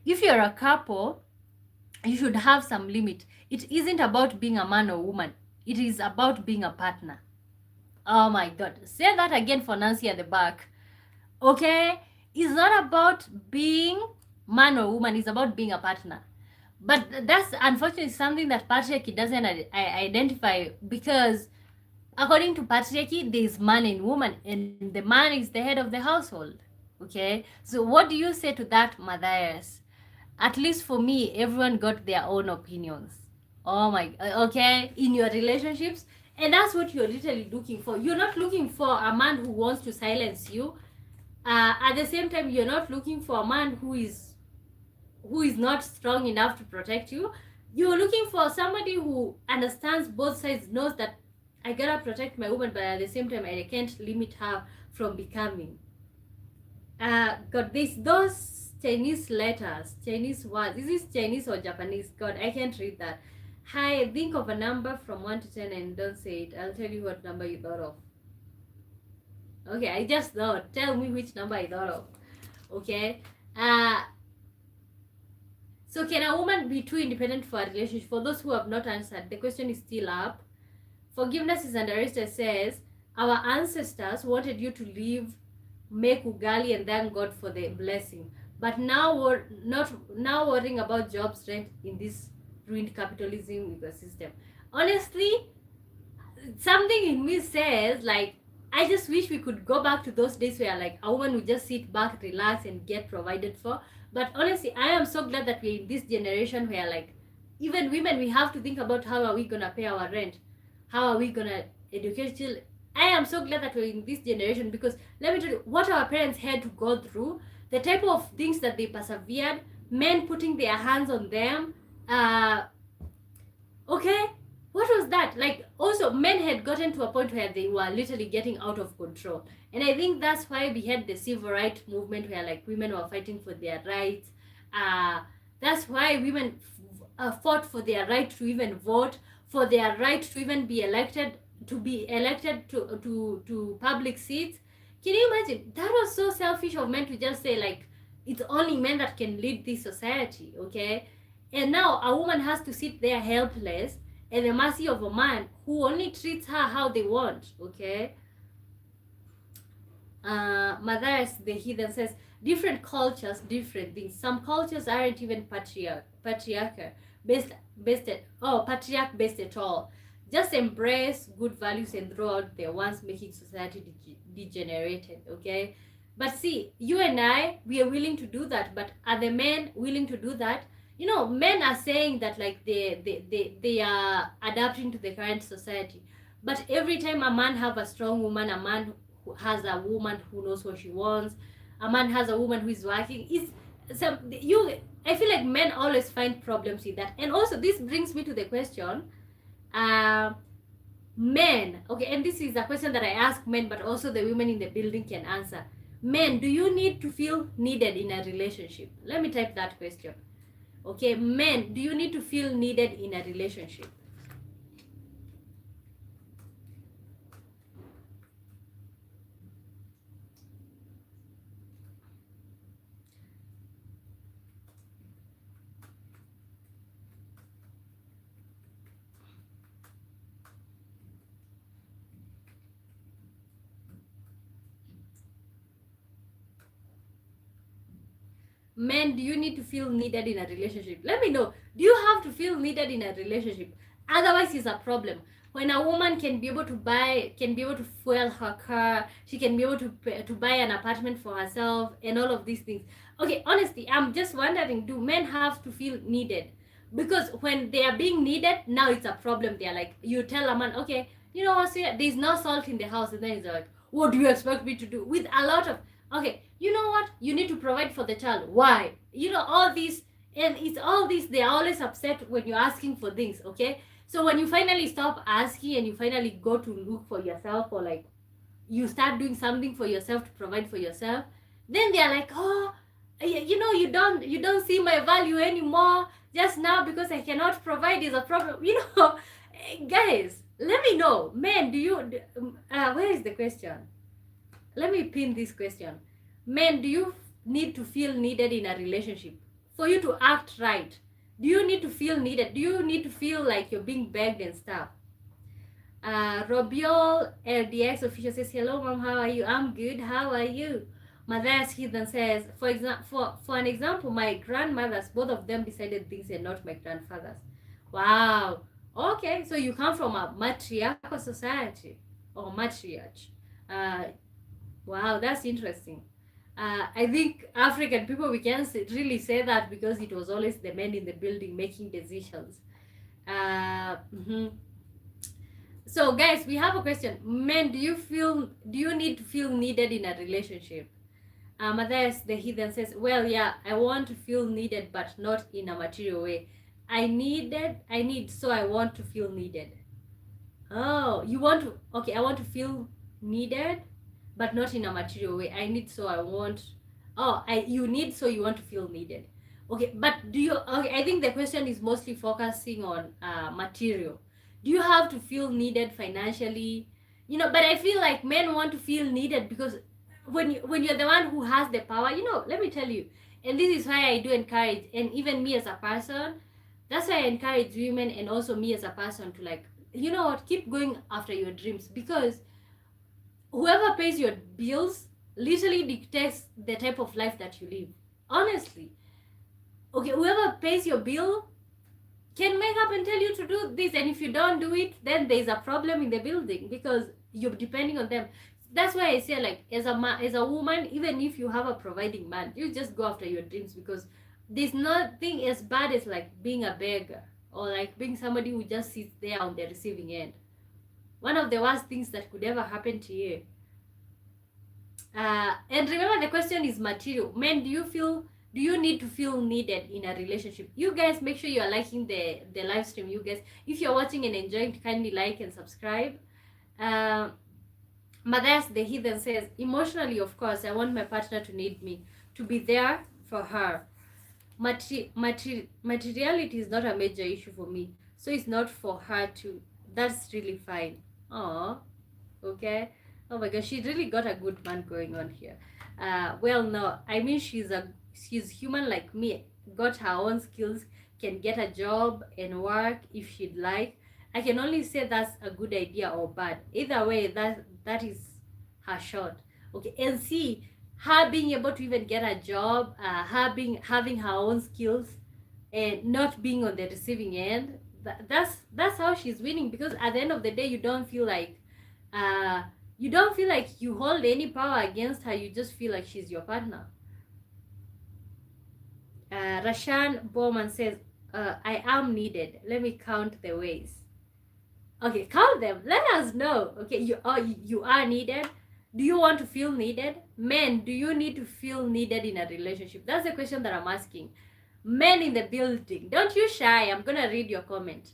If you're a couple, you should have some limit. It isn't about being a man or woman. It is about being a partner. Oh my god. Say that again for Nancy at the back. Okay? It's not about being man or woman. It's about being a partner. But that's unfortunately something that patriarchy doesn't identify, because according to patriarchy, there is man and woman, and the man is the head of the household. Okay? So what do you say to that, Matthias? At least for me, everyone got their own opinions. Oh my, okay, in your relationships, and that's what you're literally looking for. You're not looking for a man who wants to silence you. At the same time, you're not looking for a man who is not strong enough to protect you. You're looking for somebody who understands both sides, knows that I gotta protect my woman, but at the same time, I can't limit her from becoming. Got this, those Chinese letters, Chinese words. Is this Chinese or Japanese? God, I can't read that. Hi, think of a number from 1 to 10 and don't say it. I'll tell you what number you thought of. Okay, I just thought. Tell me which number I thought of. Okay. So can a woman be too independent for a relationship? For those who have not answered, the question is still up. Forgiveness is Underrated says, our ancestors wanted you to live, make ugali, and thank God for the blessing. But now we're not now worrying about jobs, rent in this ruined capitalism ecosystem. Honestly, something in me says, like, I just wish we could go back to those days where like a woman would just sit back, relax, and get provided for. But honestly, I am so glad that we're in this generation where like even women, we have to think about how are we gonna pay our rent, how are we gonna educate children. I am so glad that we're in this generation, because let me tell you what our parents had to go through, the type of things that they persevered, men putting their hands on them. Okay, what was that? Like, also, men had gotten to a point where they were literally getting out of control. And I think that's why we had the civil rights movement where like women were fighting for their rights. That's why women fought for their right to even vote, for their right to even be elected, to public seats. Can you imagine? That was so selfish of men to just say like it's only men that can lead this society, okay? And now a woman has to sit there helpless at the mercy of a man who only treats her how they want, okay? Matthias the Heathen says, different cultures, different things. Some cultures aren't even patriarch based at all. Just embrace good values and throw out the ones making society degenerated, okay? But see, you and I, we are willing to do that, but are the men willing to do that? You know, men are saying that like they are adapting to the current society, but every time a man have a strong woman, a man who has a woman who knows what she wants, a man has a woman who is working, I feel like men always find problems in that. And also this brings me to the question, men, okay, and this is a question that I ask men, but also the women in the building can answer. Men, do you need to feel needed in a relationship? Let me type that question. Okay, men, do you need to feel needed in a relationship? Men, do you need to feel needed in a relationship? Let me know. Do you have to feel needed in a relationship? Otherwise, it's a problem. When a woman can be able to fuel her car, she can be able to buy an apartment for herself and all of these things. Okay, honestly, I'm just wondering, do men have to feel needed? Because when they are being needed, now it's a problem. They're like, you tell a man, okay, you know what, there's no salt in the house, and then he's like, what do you expect me to do? With a lot of, okay, you know what, you need to provide for the child. Why? You know, all these, and it's all this, they're always upset when you're asking for things. Okay, so when you finally stop asking and you finally go to look for yourself, or like you start doing something for yourself to provide for yourself, then they're like, oh, you know, you don't see my value anymore. Just now because I cannot provide is a problem. You know, guys, let me know, men, do you where is the question? Let me pin this question. Men, do you need to feel needed in a relationship for you to act right? Do you need to feel needed? Do you need to feel like you're being begged and stuff? Robiol LDX official says, hello mom, how are you? I'm good, how are you? Matthias Heathen says, for an example, my grandmothers, both of them decided things and not my grandfathers. Wow. Okay, so you come from a matriarchal society or matriarch. Uh, wow, that's interesting. I think African people, we can really say that because it was always the men in the building making decisions. Mhm. So, guys, we have a question. Men, do you need to feel needed in a relationship? Matthias the Heathen says, well, yeah, I want to feel needed, but not in a material way. I need, so I want to feel needed. Oh, you want to, okay, I want to feel needed, but not in a material way. I need, so I want, you need, so you want to feel needed. Okay, but do you, okay, I think the question is mostly focusing on material. Do you have to feel needed financially? You know, but I feel like men want to feel needed because when you're the one who has the power, you know, let me tell you, and this is why I do encourage, and even me as a person, that's why I encourage women and also me as a person to, like, you know what, keep going after your dreams, because whoever pays your bills literally dictates the type of life that you live. Honestly, okay, whoever pays your bill can make up and tell you to do this, and if you don't do it, then there's a problem in the building because you're depending on them. That's why I say, like, as a woman, even if you have a providing man, you just go after your dreams, because there's nothing as bad as like being a beggar or like being somebody who just sits there on the receiving end. One of the worst things that could ever happen to you. And remember, the question is material. Men, do you need to feel needed in a relationship? You guys, make sure you are liking the live stream. You guys, if you're watching and enjoying, kindly like and subscribe. Matthias the Heathen says, emotionally, of course, I want my partner to need me, to be there for her. Materiality is not a major issue for me, so it's not for her to. That's really fine. Oh, okay. Oh my gosh, she really got a good man going on here. Well, no, I mean, she's human like me, got her own skills, can get a job and work if she'd like. I can only say that's a good idea or bad. Either way, that is her shot. Okay, and see, her being able to even get a job, having her own skills, and not being on the receiving end. That's how she's winning, because at the end of the day, you don't feel like you hold any power against her. You just feel like she's your partner. Rashan Bowman says, I am needed. Let me count the ways. Okay, count them. Let us know. Okay, you are needed. Do you want to feel needed? Men, do you need to feel needed in a relationship? That's the question that I'm asking. Men in the building, don't you shy. I'm gonna read your comment.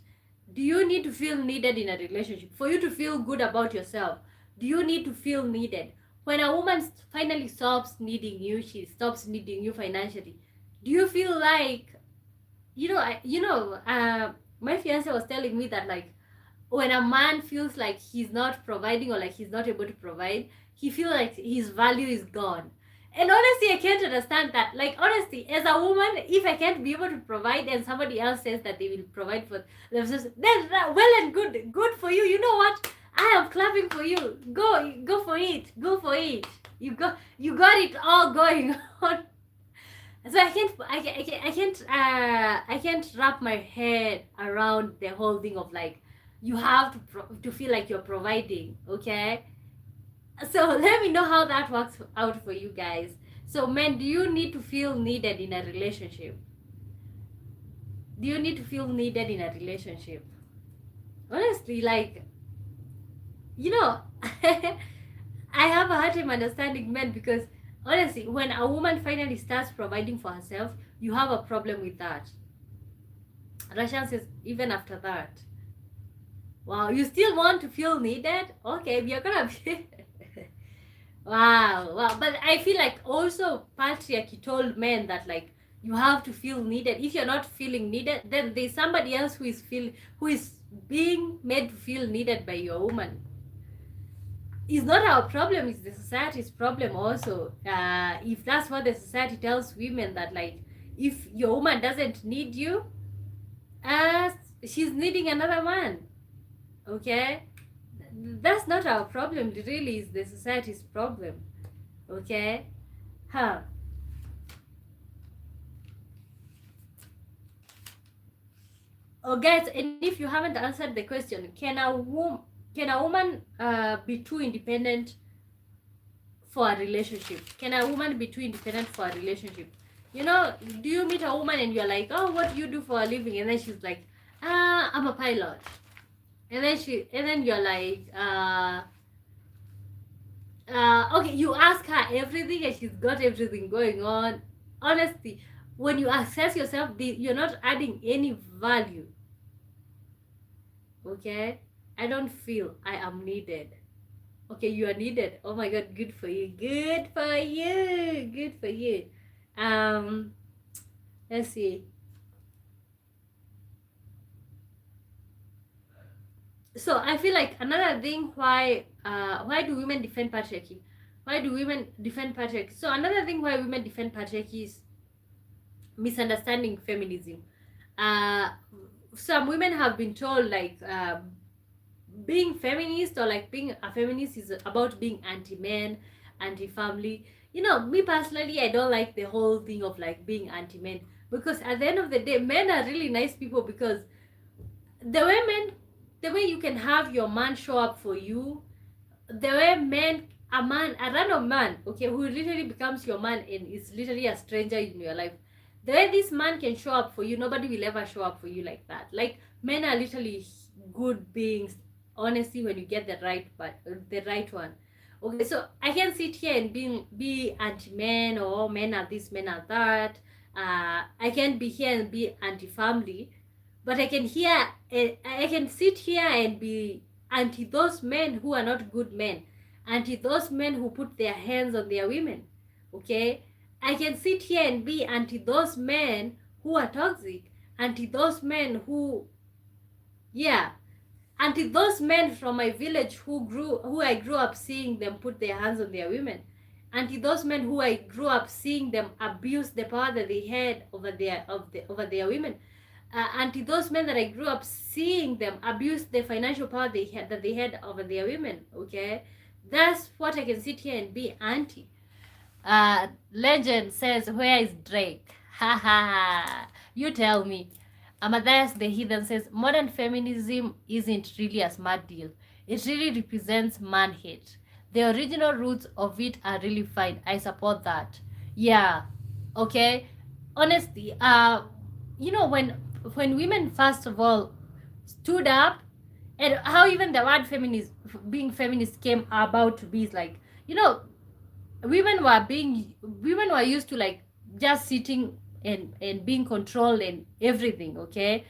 Do you need to feel needed in a relationship? For you to feel good about yourself, do you need to feel needed? When a woman finally stops needing you, she stops needing you financially. Do you feel like, my fiance was telling me that, like, when a man feels like he's not providing, or like he's not able to provide, he feels like his value is gone. And honestly, I can't understand that. Like, honestly, as a woman, if I can't be able to provide and somebody else says that they will provide for themselves, then well and good. Good for you. You know what? I am clapping for you. Go for it. Go for it. You got it all going on. So I can't wrap my head around the whole thing of, like, you have to feel like you're providing. Okay, so let me know how that works out for you guys. So, men, do you need to feel needed in a relationship? Do you need to feel needed in a relationship? Honestly, like, you know I have a hard time understanding men, because honestly, when a woman finally starts providing for herself, you have a problem with that. Rashan says, even after that. Wow, you still want to feel needed? Okay, we are gonna be. Wow. But I feel like also patriarchy told men that, like, you have to feel needed. If you're not feeling needed, then there's somebody else who is being made to feel needed by your woman. It's not our problem, it's the society's problem also. If that's what the society tells women, that, like, if your woman doesn't need you, uh, she's needing another man. Okay, that's not our problem, really. Is the society's problem. Okay, huh? Oh, guys, and if you haven't answered the question, can a woman be too independent for a relationship? Can a woman be too independent for a relationship? Do you meet a woman and you're like, oh, what do you do for a living? And then she's like, I'm a pilot. And then you're like, okay, you ask her everything and she's got everything going on. Honestly, when you assess yourself, you're not adding any value. Okay, I don't feel I am needed. Okay, you are needed. Oh my god, good for you. Good for you. Good for you. Um, let's see. So I feel like another thing, why do women defend patriarchy? Why do women defend patriarchy? So another thing why women defend patriarchy is misunderstanding feminism. Uh, some women have been told, like, being feminist, or like being a feminist, is about being anti-men, anti-family. Me personally, I don't like the whole thing of, like, being anti-men, because at the end of the day, men are really nice people. Because the way men the way you can have your man show up for you, the way a random man, okay, who literally becomes your man and is literally a stranger in your life, the way this man can show up for you, nobody will ever show up for you like that. Like, men are literally good beings, honestly, when you get the right one. Okay, so I can sit here and be anti-men, or men are this, men are that. I can be here and be anti-family, but I can sit here and be anti those men who are not good men, anti those men who put their hands on their women. Okay, I can sit here and be anti those men who are toxic, anti those men who, yeah, anti those men from my village who I grew up seeing them put their hands on their women, anti those men who I grew up seeing them abuse the power that they had over their women, anti those men that I grew up seeing them abuse the financial power they had over their women. Okay, that's what I can sit here and be anti. Legend says, where is Drake? Ha ha ha. You tell me. Amadeus the Heathen says, modern feminism isn't really a smart deal. It really represents man hate. The original roots of it are really fine. I support that. Yeah. Okay. Honestly, when women first of all stood up, and how even the word being feminist came about to be, is like, women were used to, like, just sitting and being controlled and everything. Okay,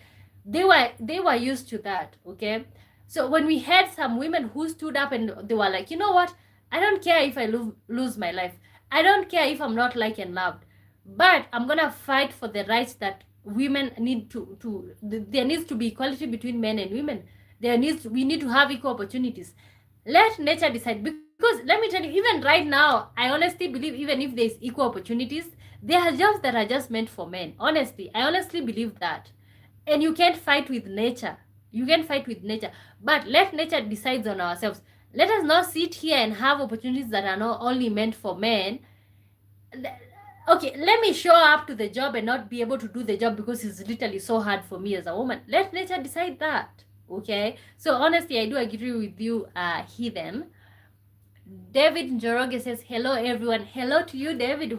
they were used to that. Okay, so when we had some women who stood up and they were like, you know what, I don't care if I lose my life. I don't care if I'm not liked and loved. But I'm gonna fight for the rights that women need there needs to be equality between men and women. We need to have equal opportunities. Let nature decide. Because let me tell you, even right now, I honestly believe even if there's equal opportunities, there are jobs that are just meant for men. Honestly, I honestly believe that. And you can't fight with nature. You can't fight with nature. But let nature decide on ourselves. Let us not sit here and have opportunities that are not only meant for men. Okay, let me show up to the job and not be able to do the job because it's literally so hard for me as a woman. Let nature decide that. Okay? So honestly, I do agree with you, Heathen. David Njoroge says, hello everyone. Hello to you, David.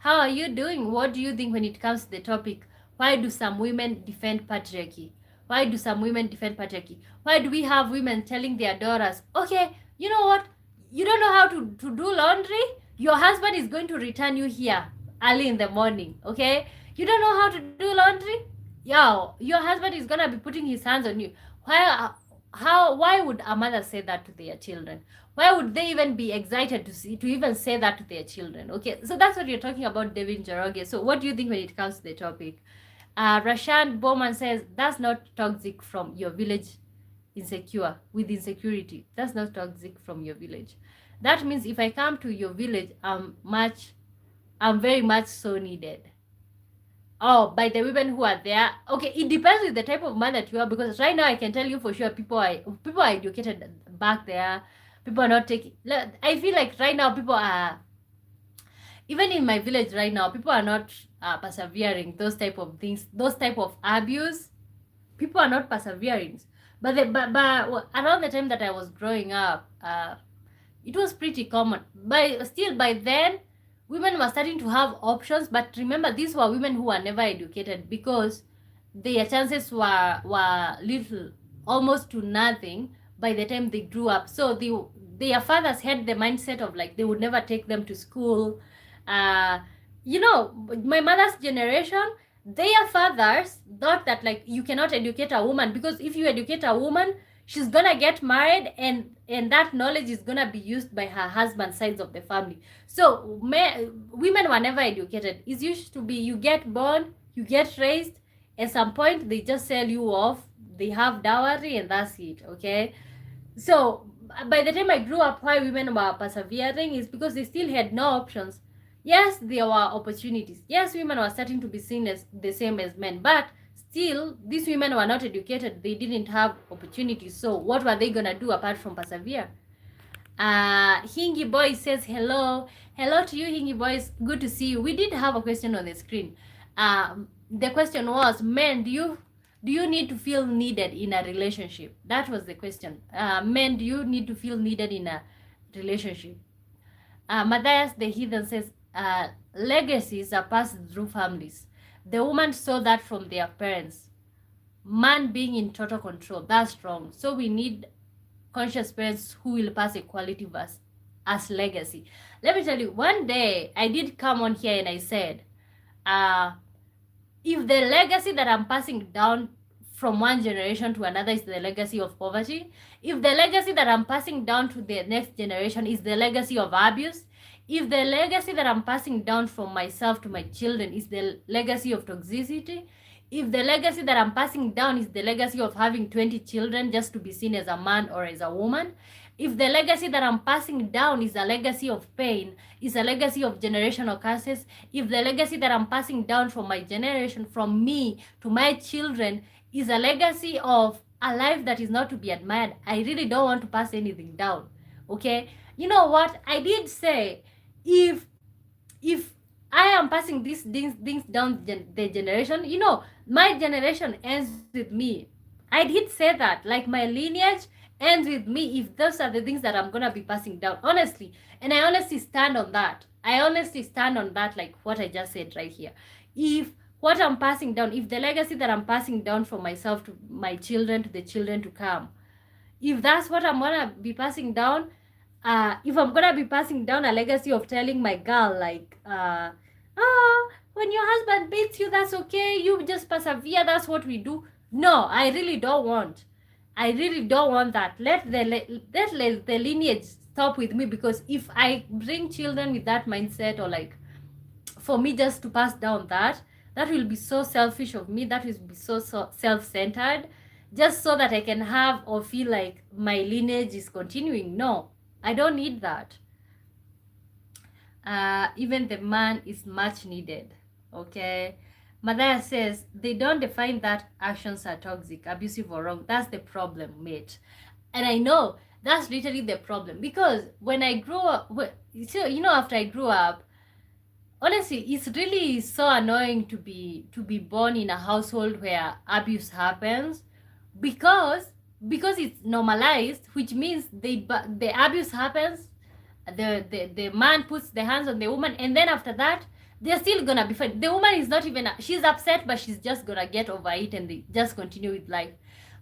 How are you doing? What do you think when it comes to the topic? Why do some women defend patriarchy? Why do some women defend patriarchy? Why do we have women telling their daughters, okay, you know what? You don't know how to do laundry? Your husband is going to return you here early in the morning, okay? You don't know how to do laundry? Yo, your husband is gonna be putting his hands on you. Why would a mother say that to their children? Why would they even be excited to even say that to their children? Okay, so that's what you're talking about, Devin Jaroge. So what do you think when it comes to the topic? Rashad Bowman says, that's not toxic from your village with insecurity. That's not toxic from your village. That means if I come to your village, I'm very much so needed. Oh, by the women who are there. Okay, it depends with the type of man that you are, because right now I can tell you for sure people are educated back there. People are not taking. I feel like right now people are, even in my village right now, people are not persevering those type of things, those type of abuse. People are not persevering. But around the time that I was growing up, it was pretty common. But still, by then, women were starting to have options. But remember, these were women who were never educated, because their chances were little, almost to nothing by the time they grew up. So their fathers had the mindset of like they would never take them to school. My mother's generation, their fathers thought that like you cannot educate a woman, because if you educate a woman, she's gonna get married, and that knowledge is gonna be used by her husband's sides of the family. So women were never educated. It used to be you get born, you get raised, at some point they just sell you off, they have dowry, and that's it. Okay, so by the time I grew up, why women were persevering is because they still had no options. Yes, there were opportunities. Yes, women were starting to be seen as the same as men, but still, these women were not educated. They didn't have opportunities. So what were they gonna do apart from persevere? Hingy Boy says hello. Hello to you, Hingy Boys. Good to see you. We did have a question on the screen. The question was, men, do you need to feel needed in a relationship? That was the question. Men, do you need to feel needed in a relationship? Matthias the Heathen says, legacies are passed through families. The woman saw that from their parents. Man being in total control, that's wrong. So we need conscious parents who will pass equality as legacy. Let me tell you, one day I did come on here and I said, if the legacy that I'm passing down from one generation to another is the legacy of poverty, if the legacy that I'm passing down to the next generation is the legacy of abuse, if the legacy that I'm passing down from myself to my children is the legacy of toxicity, if the legacy that I'm passing down is the legacy of having 20 children just to be seen as a man or as a woman, if the legacy that I'm passing down is a legacy of pain, is a legacy of generational curses, if the legacy that I'm passing down from my generation, from me to my children, is a legacy of a life that is not to be admired, I really don't want to pass anything down. Okay? You know what? I did say, if I am passing these things down the generation, my generation ends with me. I did say that, like my lineage ends with me if those are the things that I'm gonna be passing down, honestly. And I honestly stand on that. Like what I just said right here. If what I'm passing down, if the legacy that I'm passing down from myself to my children, to the children to come, if that's what I'm gonna be passing down, if I'm gonna be passing down a legacy of telling my girl like, when your husband beats you, that's okay, you just persevere, that's what we do. No, I really don't want that. Let the lineage stop with me, because if I bring children with that mindset, or like for me just to pass down that will be so selfish of me, that will be so self-centered, just so that I can have or feel like my lineage is continuing. No, I don't need that. Even the man is much needed. Okay. Madaya says they don't define that actions are toxic, abusive, or wrong. That's the problem, mate. And I know that's literally the problem, because when I grew up, so after I grew up, honestly, it's really so annoying to be born in a household where abuse happens, because it's normalized, which means the abuse happens, the man puts the hands on the woman, and then after that they're still gonna be fine. The woman is not even, she's upset, but she's just gonna get over it and they just continue with life.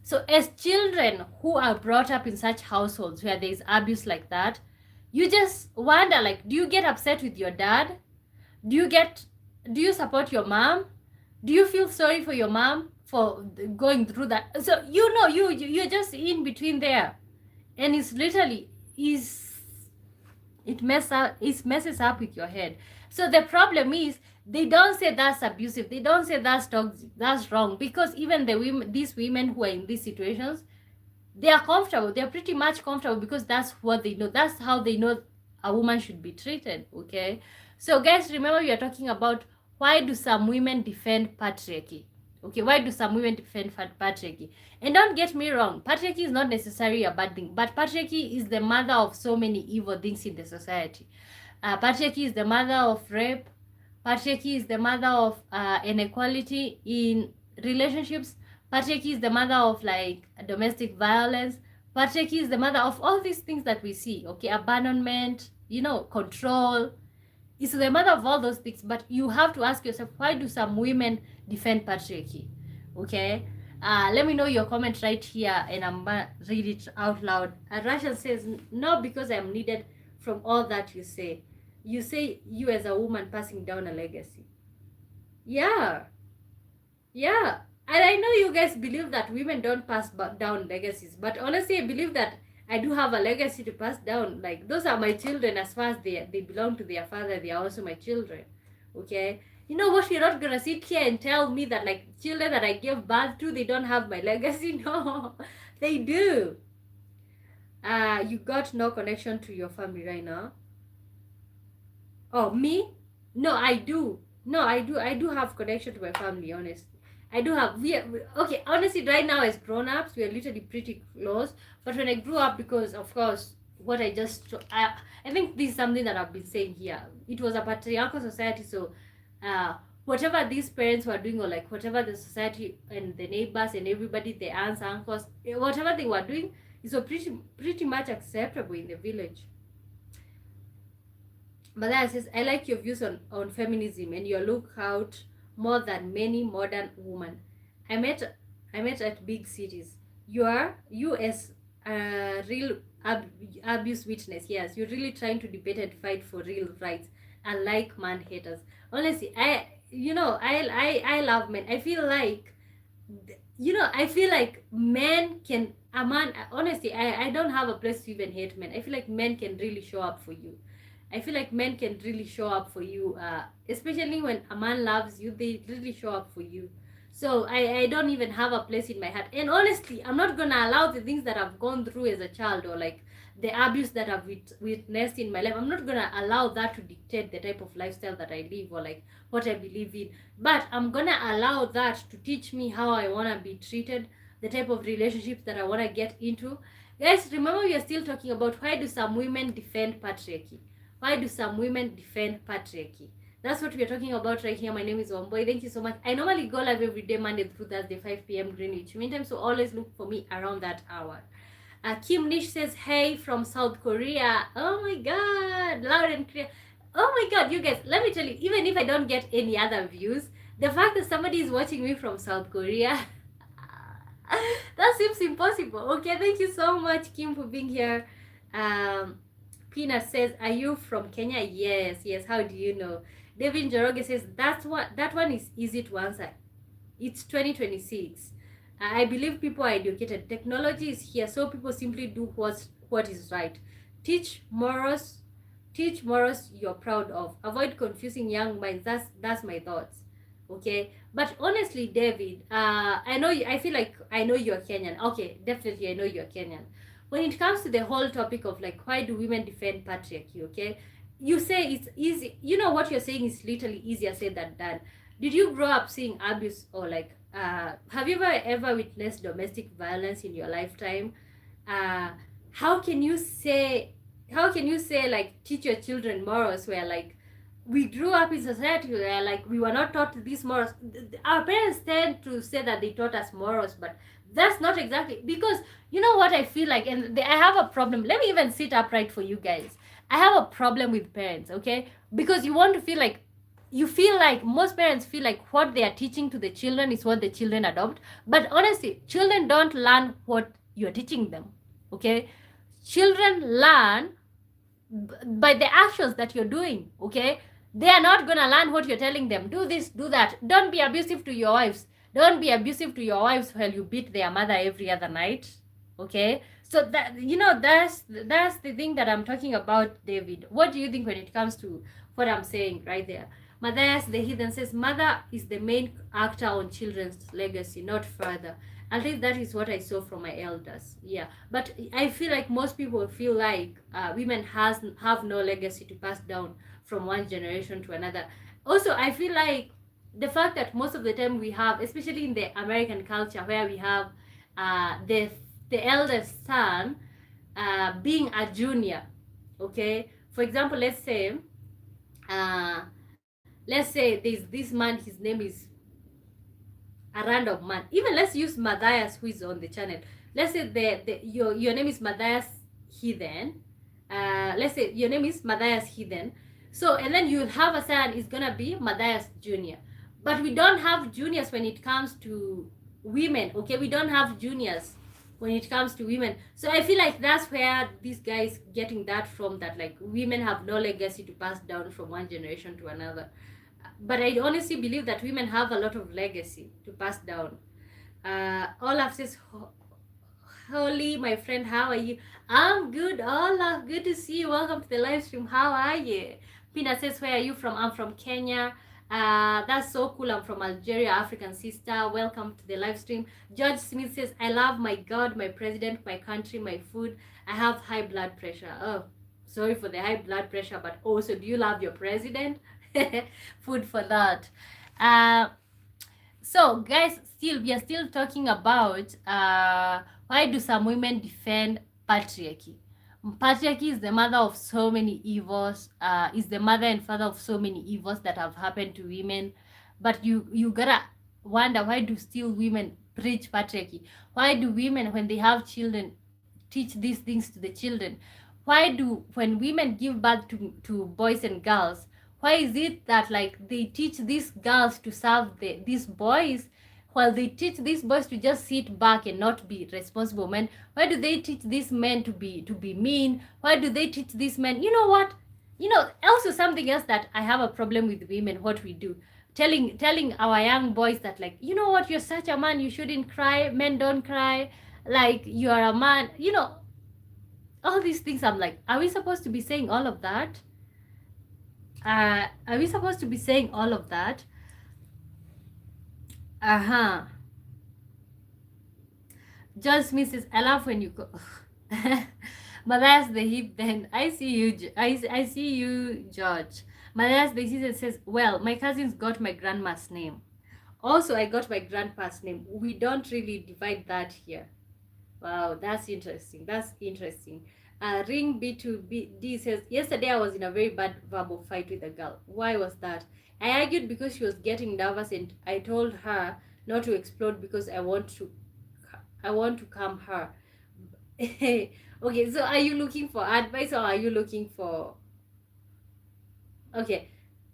So as children who are brought up in such households where there's abuse like that, you just wonder, like, do you get upset with your dad? Do you support your mom? Do you feel sorry for your mom for going through that? So you're just in between there, and it's literally it messes up with your head. So the problem is, they don't say that's abusive, they don't say that's toxic, that's wrong, because even these women who are in these situations, they are comfortable, they're pretty much comfortable, because that's what they know, that's how they know a woman should be treated. Okay, so guys, remember we are talking about why do some women defend patriarchy. Okay, why do some women defend patriarchy? And don't get me wrong, patriarchy is not necessarily a bad thing, but patriarchy is the mother of so many evil things in the society. Patriarchy is the mother of rape. Patriarchy is the mother of inequality in relationships. Patriarchy is the mother of like domestic violence. Patriarchy is the mother of all these things that we see. Okay, abandonment, control. It's the mother of all those things. But you have to ask yourself, why do some women defend patriarchy? Okay. Let me know your comment right here, and I'm gonna read it out loud. Russian says, no, because I'm needed from all that you say. You say you as a woman passing down a legacy. Yeah. And I know you guys believe that women don't pass down legacies, but honestly, I believe that I do have a legacy to pass down. Like, those are my children. As far as they belong to their father, they are also my children. Okay? You know what? You're not gonna sit here and tell me that, like, children that I gave birth to, they don't have my legacy. No, they do. You got no connection to your family right now. Oh, me? No, I do. No, I do. I do have connection to my family, honestly. I do have. Okay, honestly, right now as grown-ups, we are literally pretty close. But when I grew up, because, of course, what I think this is something that I've been saying here. It was a patriarchal society, so whatever these parents were doing, or like whatever the society and the neighbors and everybody, the aunts, uncles, whatever they were doing, is so pretty much acceptable in the village. But that says, I like your views on feminism and your lookout more than many modern women I met at big cities. You as a real abuse witness. Yes, you're really trying to debate and fight for real rights, unlike man haters. Honestly, I love men. I feel like men can, a man, honestly, I don't have a place to even hate men. I feel like men can really show up for you. I feel like men can really show up for you, especially when a man loves you, they really show up for you. So I don't even have a place in my heart. And honestly, I'm not going to allow the things that I've gone through as a child, or like the abuse that I've witnessed in my life. I'm not going to allow that to dictate the type of lifestyle that I live, or like what I believe in. But I'm going to allow that to teach me how I want to be treated, the type of relationships that I want to get into. Guys, remember we are still talking about why do some women defend patriarchy? Why do some women defend patriarchy? That's what we're talking about right here. My name is Wamboy. Thank you so much. I normally go live every day, Monday through Thursday, 5 p.m. Greenwich Meantime, so always look for me around that hour. Kim Nish says, hey, from South Korea. Oh my God, loud and clear. Oh my God, you guys, let me tell you, even if I don't get any other views, the fact that somebody is watching me from South Korea, that seems impossible. Okay, thank you so much, Kim, for being here. Pina says, are you from Kenya? Yes. How do you know? David Njoroge says, that one is easy to answer. It's 2026. I believe people are educated. Technology is here, so people simply do what is right. Teach morals, teach morals you're proud of. Avoid confusing young minds. That's my thoughts. Okay, but honestly, David, I know I feel like I know you're Kenyan. Okay, definitely I know you're Kenyan. When it comes to the whole topic of like why do women defend patriarchy, okay, you say it's easy. You know what you're saying is literally easier said than done. Did you grow up seeing abuse, or like have you ever witnessed domestic violence in your lifetime? uh how can you say, how can you say like teach your children morals where like we grew up in society where like we were not taught these morals? Our parents tend to say that they taught us morals, but that's not exactly because you know what I feel like, and I have a problem. Let me even sit upright for you guys. I have a problem with parents, okay? Because you want to feel like, you feel like most parents feel like what they are teaching to the children is what the children adopt. But honestly, children don't learn what you're teaching them, okay? Children learn by the actions that you're doing, okay? They are not gonna learn what you're telling them. Do this, do that. Don't be abusive to your wives. Don't be abusive to your wives while you beat their mother every other night, okay? So that, you know, that's the thing that I'm talking about, David. What do you think when it comes to what I'm saying right there? Matthias the Heathen says, mother is the main actor on children's legacy, not father. At least that is what I saw from my elders. Yeah, but I feel like most people feel like women have no legacy to pass down from one generation to another. Also, I feel like the fact that most of the time we have, especially in the American culture, where we have the eldest son being a junior. Okay, for example, uh, let's say there's this man. His name is a random man. Even let's use Matthias, who is on the channel. Let's say your name is Matthias Heathen. Let's say your name is Matthias Heathen. So and then you'll have a son is gonna be Matthias Junior. But we don't have juniors when it comes to women. Okay, we don't have juniors when it comes to women. So I feel like that's where this guy is getting that from, that like women have no legacy to pass down from one generation to another. But I honestly believe that women have a lot of legacy to pass down. Olaf says, Holly, my friend, how are you? I'm good, Olaf. Good to see you. Welcome to the live stream. How are you? Pina says, where are you from? I'm from Kenya. That's so cool. I'm from Algeria, African sister. Welcome to the live stream. George Smith says, I love my God, my president, my country, my food. I have high blood pressure. Oh, sorry for the high blood pressure, but also, do you love your president? Food for that. Uh, so guys, still we are still talking about why do some women defend patriarchy. Patriarchy is the mother of so many evils, is the mother and father of so many evils that have happened to women. But you gotta wonder, why do still women preach patriarchy? Why do women, when they have children, teach these things to the children? Why do, when women give birth to boys and girls, why is it that like they teach these girls to serve these boys, while they teach these boys to just sit back and not be responsible men? Why do they teach these men to be mean? Why do they teach these men, you know what, you know, also something else that I have a problem with women, what we do, telling our young boys that like, you know what, you're such a man, you shouldn't cry, men don't cry, like you are a man, you know, all these things. I'm like, are we supposed to be saying all of that? Are we supposed to be saying all of that? Uh-huh. John Smith says, I love when you go. But that's the hip then. I see you, I see you, George. But that's the season says, well, my cousins got my grandma's name. Also, I got my grandpa's name. We don't really divide that here. Wow, that's interesting. That's interesting. Ring B2B says, yesterday I was in a very bad verbal fight with a girl. Why was that? I argued because she was getting nervous and I told her not to explode because I want to calm her. Okay, so are you looking for advice or are you looking for, okay,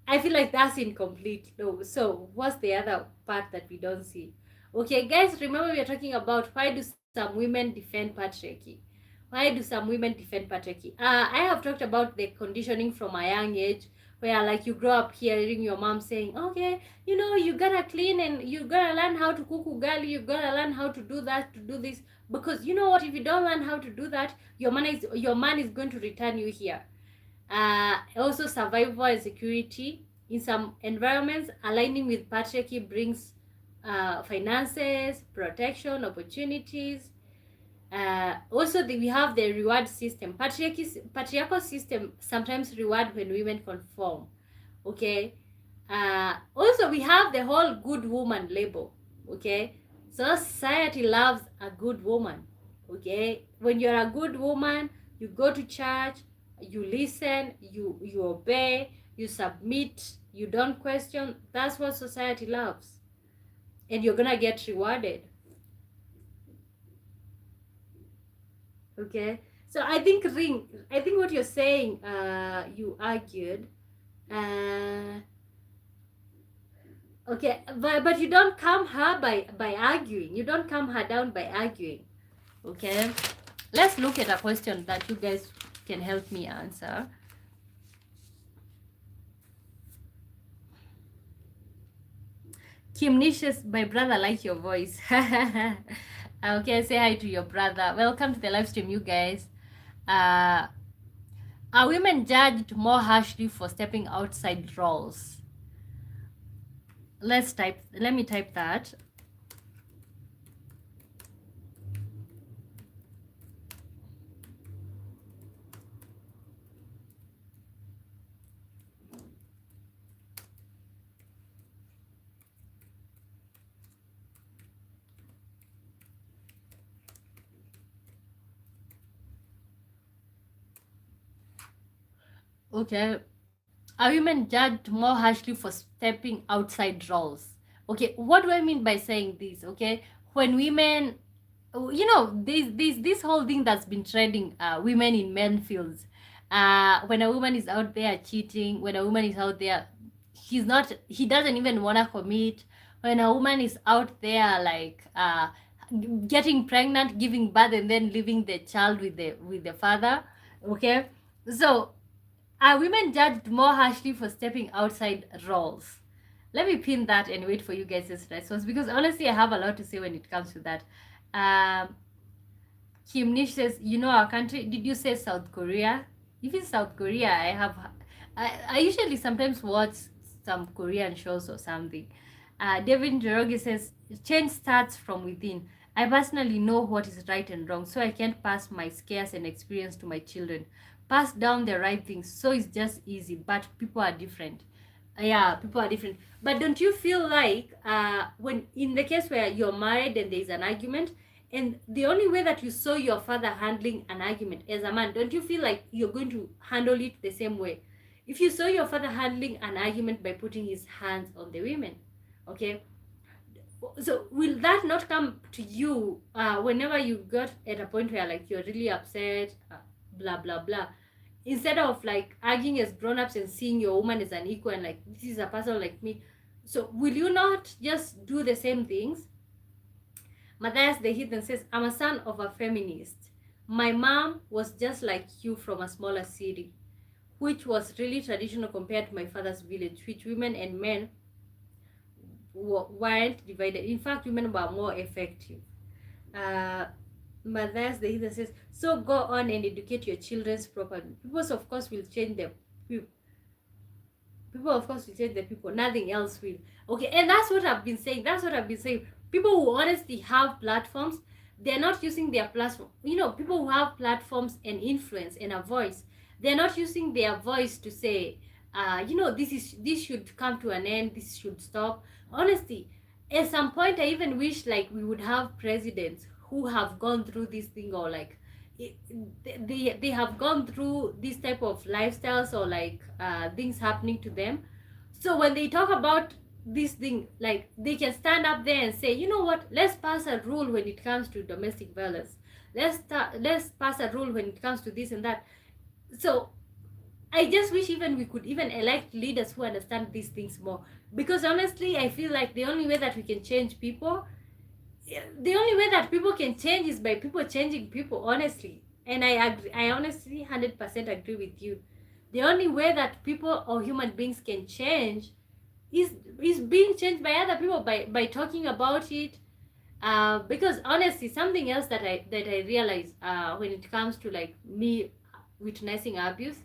I feel like that's incomplete. No, so what's the other part that we don't see? Okay, guys, remember we are talking about why do some women defend patriarchy? Why do some women defend patriarchy? I have talked about the conditioning from a young age, where like you grow up hearing your mom saying, okay, you know, you gotta clean and you gotta learn how to cook ugali, you gotta learn how to do that, to do this, because you know what, if you don't learn how to do that, your man is going to return you here. Also survival and security. In some environments, aligning with patriarchy brings finances, protection, opportunities. Also, we have the reward system. Patriarchal system sometimes reward when women conform. Okay. Also, we have the whole good woman label. Okay. So society loves a good woman. Okay. When you're a good woman, you go to church, you listen, you obey, you submit, you don't question. That's what society loves, and you're gonna get rewarded. Okay, so I think what you're saying, you argued, uh okay, but you don't calm her by arguing, you don't calm her down by arguing. Okay, let's look at a question that you guys can help me answer. Kim Nicious, my brother, like your voice. Okay, say hi to your brother. Welcome to the live stream, you guys. uh are women judged more harshly for stepping outside roles? Let me type that. Okay, are women judged more harshly for stepping outside roles? Okay, what do I mean by saying this? Okay, when women, you know, this whole thing that's been trending, women in men fields. When a woman is out there cheating, when a woman is out there, he doesn't even wanna commit. When a woman is out there like getting pregnant, giving birth, and then leaving the child with the father. Okay, so are women judged more harshly for stepping outside roles? Let me pin that and wait for you guys' response, because honestly, I have a lot to say when it comes to that. Um, Kim Nish says, you know our country. Did you say South Korea? If it's South Korea, I usually sometimes watch some Korean shows or something. David Njoroge says, change starts from within. I personally know what is right and wrong, so I can't pass my scares and experience to my children. Pass down the right things, so it's just easy, but people are different. Yeah, people are different. But don't you feel like when in the case where you're married and there's an argument, and the only way that you saw your father handling an argument as a man, don't you feel like you're going to handle it the same way? If you saw your father handling an argument by putting his hands on the women, okay, so will that not come to you whenever you got at a point where like you're really upset, blah blah blah, instead of like arguing as grown-ups and seeing your woman as an equal and like this is a person like me, so will you not just do the same things? Matthias the Heathen says, I'm a son of a feminist. My mom was just like you from a smaller city, which was really traditional compared to my father's village, which women and men weren't divided. In fact, women were more effective. Matthias the Heathen says, so go on and educate your children properly. People, of course, will change them. People, of course, will change the people. Nothing else will. Okay, and that's what I've been saying. People who honestly have platforms, they're not using their platform. You know, people who have platforms and influence and a voice, they're not using their voice to say, you know, this should come to an end, this should stop. Honestly, at some point, I even wish like we would have presidents who have gone through this thing, or like they have gone through this type of lifestyles, or like things happening to them. So when they talk about this thing, like they can stand up there and say, you know what, let's pass a rule when it comes to domestic violence, let's pass a rule when it comes to this and that. So I just wish even we could even elect leaders who understand these things more, because honestly I feel like the only way that we can change people, the only way that people can change is by people changing people, honestly. And I agree, I honestly 100% agree with you, The only way that people or human beings can change is being changed by other people, by talking about it. Because honestly, something else that I realized when it comes to like me witnessing abuse,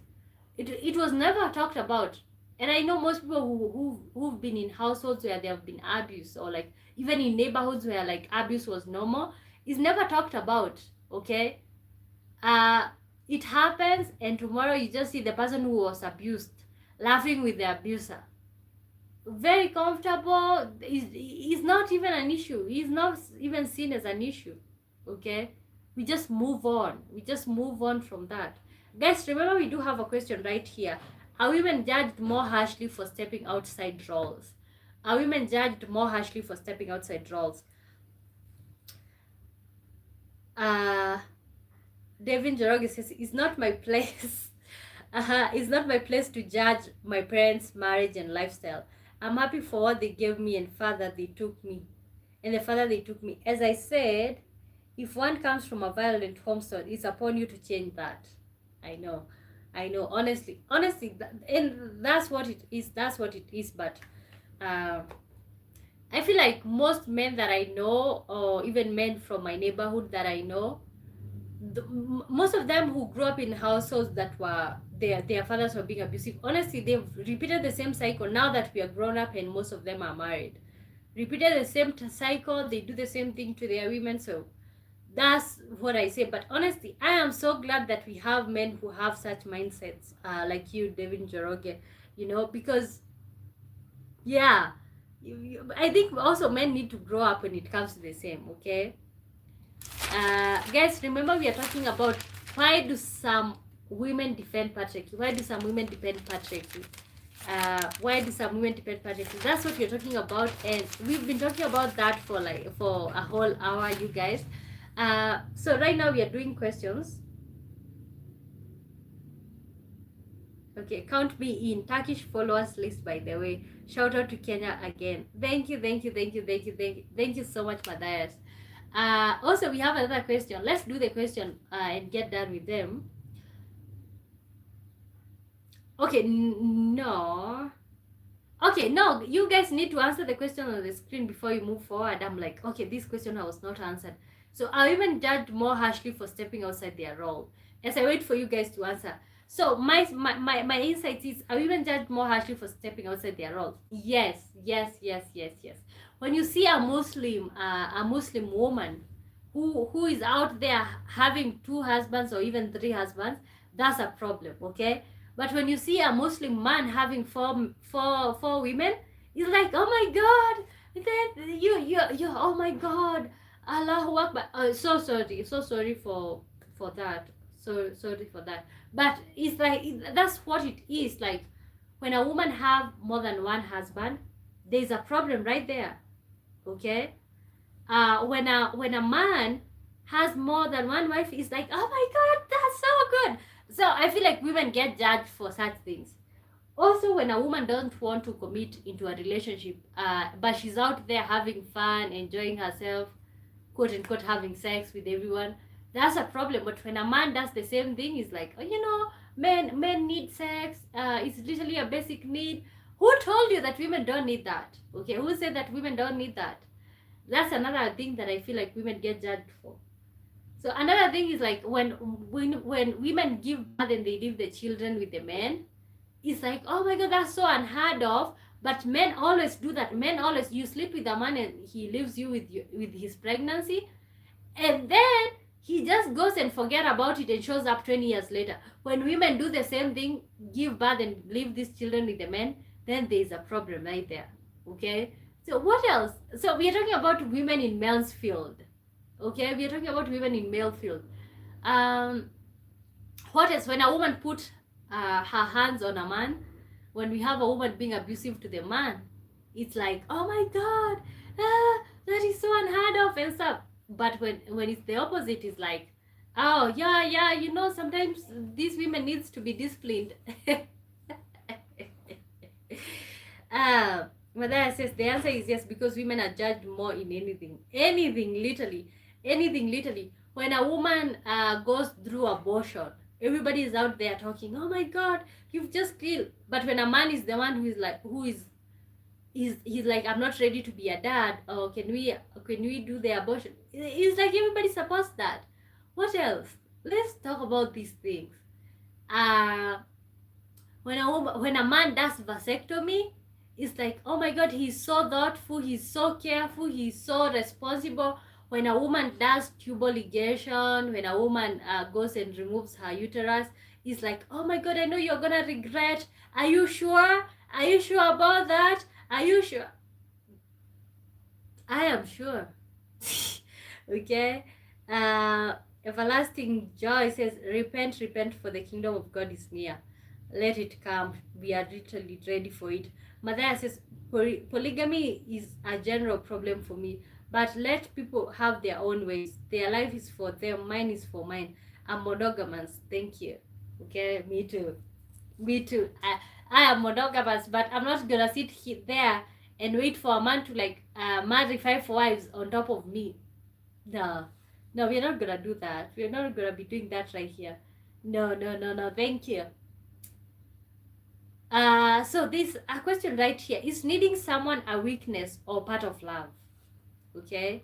it was never talked about. And I know most people who've been in households where there have been abuse, or like even in neighborhoods where like abuse was normal, is never talked about. Okay, uh, it happens, and tomorrow you just see the person who was abused laughing with the abuser, very comfortable. Is not even an issue. He's not even seen as an issue. Okay, we just move on. We just move on from that. Guys, remember we do have a question right here. Are women judged more harshly for stepping outside roles? Are women judged more harshly for stepping outside roles? Devin Joroge says, it's not my place. It's not my place to judge my parents' marriage and lifestyle. I'm happy for what they gave me and father they took me. And the father they took me. As I said, if one comes from a violent home, so it's upon you to change that. I know. Honestly, and that's what it is. That's what it is. But I feel like most men that I know, or even men from my neighborhood that I know, most of them who grew up in households that were their fathers were being abusive, honestly, they've repeated the same cycle. Now that we are grown up and most of them are married, repeated the same cycle. They do the same thing to their women. So that's what I say. But honestly, I am so glad that we have men who have such mindsets, like you, Devin Joroge, because yeah, I think also men need to grow up when it comes to the same. Okay, guys, remember we are talking about why do some women defend patriarchy? Why do some women defend patriarchy? Why do some women defend patriarchy? That's what we're talking about, and we've been talking about that for a whole hour, you guys. So right now we are doing questions. Okay, count me in. Turkish followers list, by the way. Shout out to Kenya again. Thank you so much, Matthias. Also, we have another question. Let's do the question and get done with them. Okay, no. Okay, no, you guys need to answer the question on the screen before you move forward. I'm like, okay, this question was not answered. So are women judged more harshly for stepping outside their role? As I wait for you guys to answer. So my insight is, are women judged more harshly for stepping outside their role? Yes. When you see a Muslim woman who is out there having 2 husbands or even 3 husbands, that's a problem, okay? But when you see a Muslim man having four women, it's like, oh my God, that you oh my God, Allahu Akbar. So sorry for that. So sorry for that. But it's like, that's what it is. Like, when a woman have more than 1 husband, there's a problem right there. Okay? When a man has more than 1 wife, it's like, oh my God, that's so good. So I feel like women get judged for such things. Also, when a woman doesn't want to commit into a relationship, but she's out there having fun, enjoying herself, quote unquote, having sex with everyone, that's a problem. But when a man does the same thing, it's like, oh, men need sex. It's literally a basic need. Who told you that women don't need that? Okay, who said that women don't need that? That's another thing that I feel like women get judged for. So another thing is like, when women give birth and they leave the children with the men, it's like, oh my God, that's so unheard of. But men always do that. Men always, you sleep with a man and he leaves you with his pregnancy, and then he just goes and forget about it and shows up 20 years later. When women do the same thing, give birth and leave these children with the men, then there's a problem right there. Okay? So what else? So we are talking about women in male's field. Okay, we are talking about women in male field. What else? When a woman put her hands on a man, when we have a woman being abusive to the man, it's like, oh my God, that is so unheard of and stuff. But when it's the opposite, it's like, oh yeah, sometimes these women needs to be disciplined. Madaya says the answer is yes, because women are judged more in anything literally. When a woman goes through abortion, everybody is out there talking, oh my god, you've just killed. But when a man is the one who is like, he's like, I'm not ready to be a dad, or can we do the abortion, it's like everybody supports that. What else? Let's talk about these things. uh when a man does vasectomy, it's like, oh my god, he's so thoughtful, he's so careful, he's so responsible. When a woman does tubal ligation, when a woman goes and removes her uterus, it's like, oh my god, I know you're gonna regret. Are you sure? Are you sure about that? Are you sure? I am sure. Okay. Everlasting Joy says, repent, repent, for the kingdom of God is near. Let it come. We are literally ready for it. Madaya says, polygamy is a general problem for me, but let people have their own ways. Their life is for them, mine is for mine. I'm monogamous. Thank you. Okay, me too. Me too. I am monogamous, but I'm not gonna sit there and wait for a man to like marry 5 wives on top of me. No, no, we're not gonna do that. We're not gonna be doing that right here. No, no, no, no. Thank you. So this a question right here: is needing someone a weakness or part of love? Okay,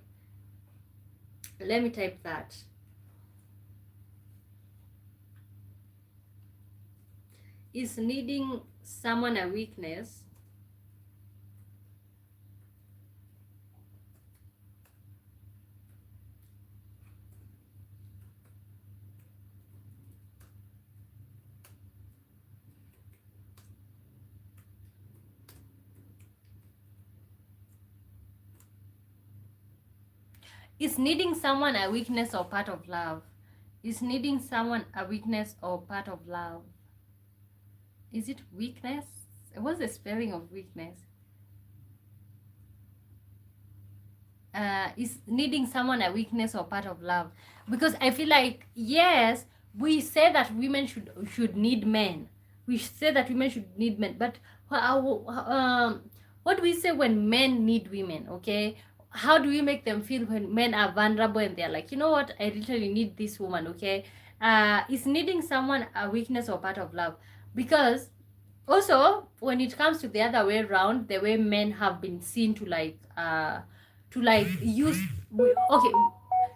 let me type that. Is needing someone a weakness Is needing someone a weakness or part of love? Is needing someone a weakness or part of love? Is it weakness? What's the spelling of weakness? Is needing someone a weakness or part of love? Because I feel like, yes, we say that women should need men. We say that women should need men, but what do we say when men need women? Okay, how do we make them feel when men are vulnerable and they're like, you know what, I literally need this woman? Okay, is needing someone a weakness or part of love? Because also when it comes to the other way around, the way men have been seen to like use, okay,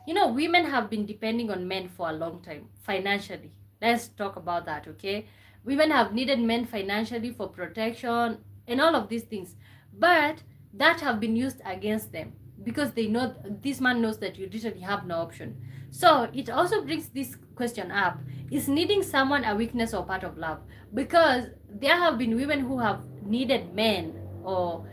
you know, women have been depending on men for a long time financially. Let's talk about that. Okay, women have needed men financially for protection and all of these things, but that have been used against them because they know this man knows that you literally have no option. So it also brings this question up: is needing someone a weakness or part of love? Because there have been women who have needed men, or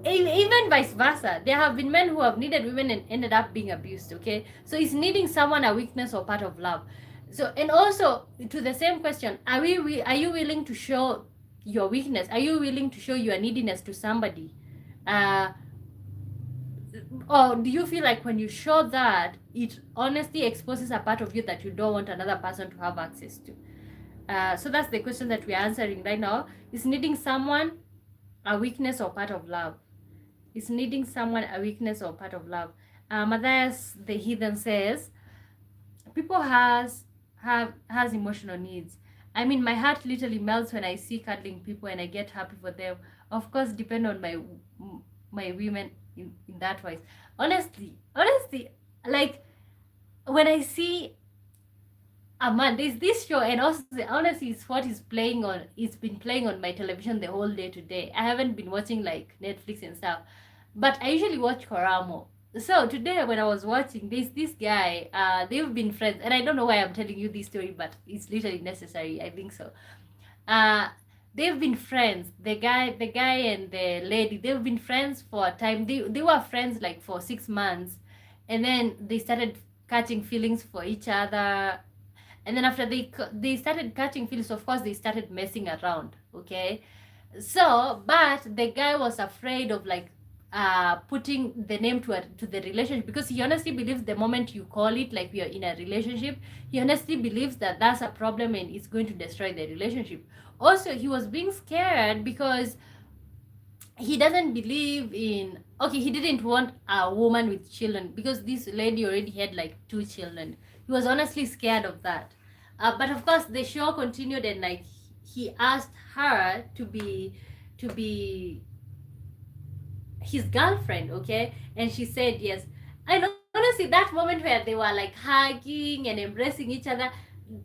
even vice versa. There have been men who have needed women and ended up being abused. Okay, so is needing someone a weakness or part of love? So, and also to the same question, are you willing to show your weakness? Are you willing to show your neediness to somebody? Or do you feel like when you show that, it honestly exposes a part of you that you don't want another person to have access to? So that's the question that we're answering right now. Is needing someone a weakness or part of love? Is needing someone a weakness or part of love? Matthias the Heathen says, people has emotional needs. I mean, my heart literally melts when I see cuddling people and I get happy for them. Of course, depend on my women in that wise. Honestly, like when I see a man, there's this show, and also honestly, it's what is playing on. It's been playing on my television the whole day today. I haven't been watching like Netflix and stuff, but I usually watch Koramo. So today when I was watching this guy, they've been friends, and I don't know why I'm telling you this story, but it's literally necessary. I think so. Uh, they've been friends. The guy and the lady, they've been friends for a time. They were friends like for 6 months, and then they started catching feelings for each other. And then after they started catching feelings, of course they started messing around. Okay, so but the guy was afraid of like putting the name to the relationship, because he honestly believes the moment you call it like we are in a relationship, he honestly believes that that's a problem and it's going to destroy the relationship. Also, he was being scared because he doesn't believe in, okay, he didn't want a woman with children because this lady already had like 2 children. He was honestly scared of that. But of course, the show continued, and like he asked her to be his girlfriend, okay? And she said yes. And honestly, that moment where they were like hugging and embracing each other,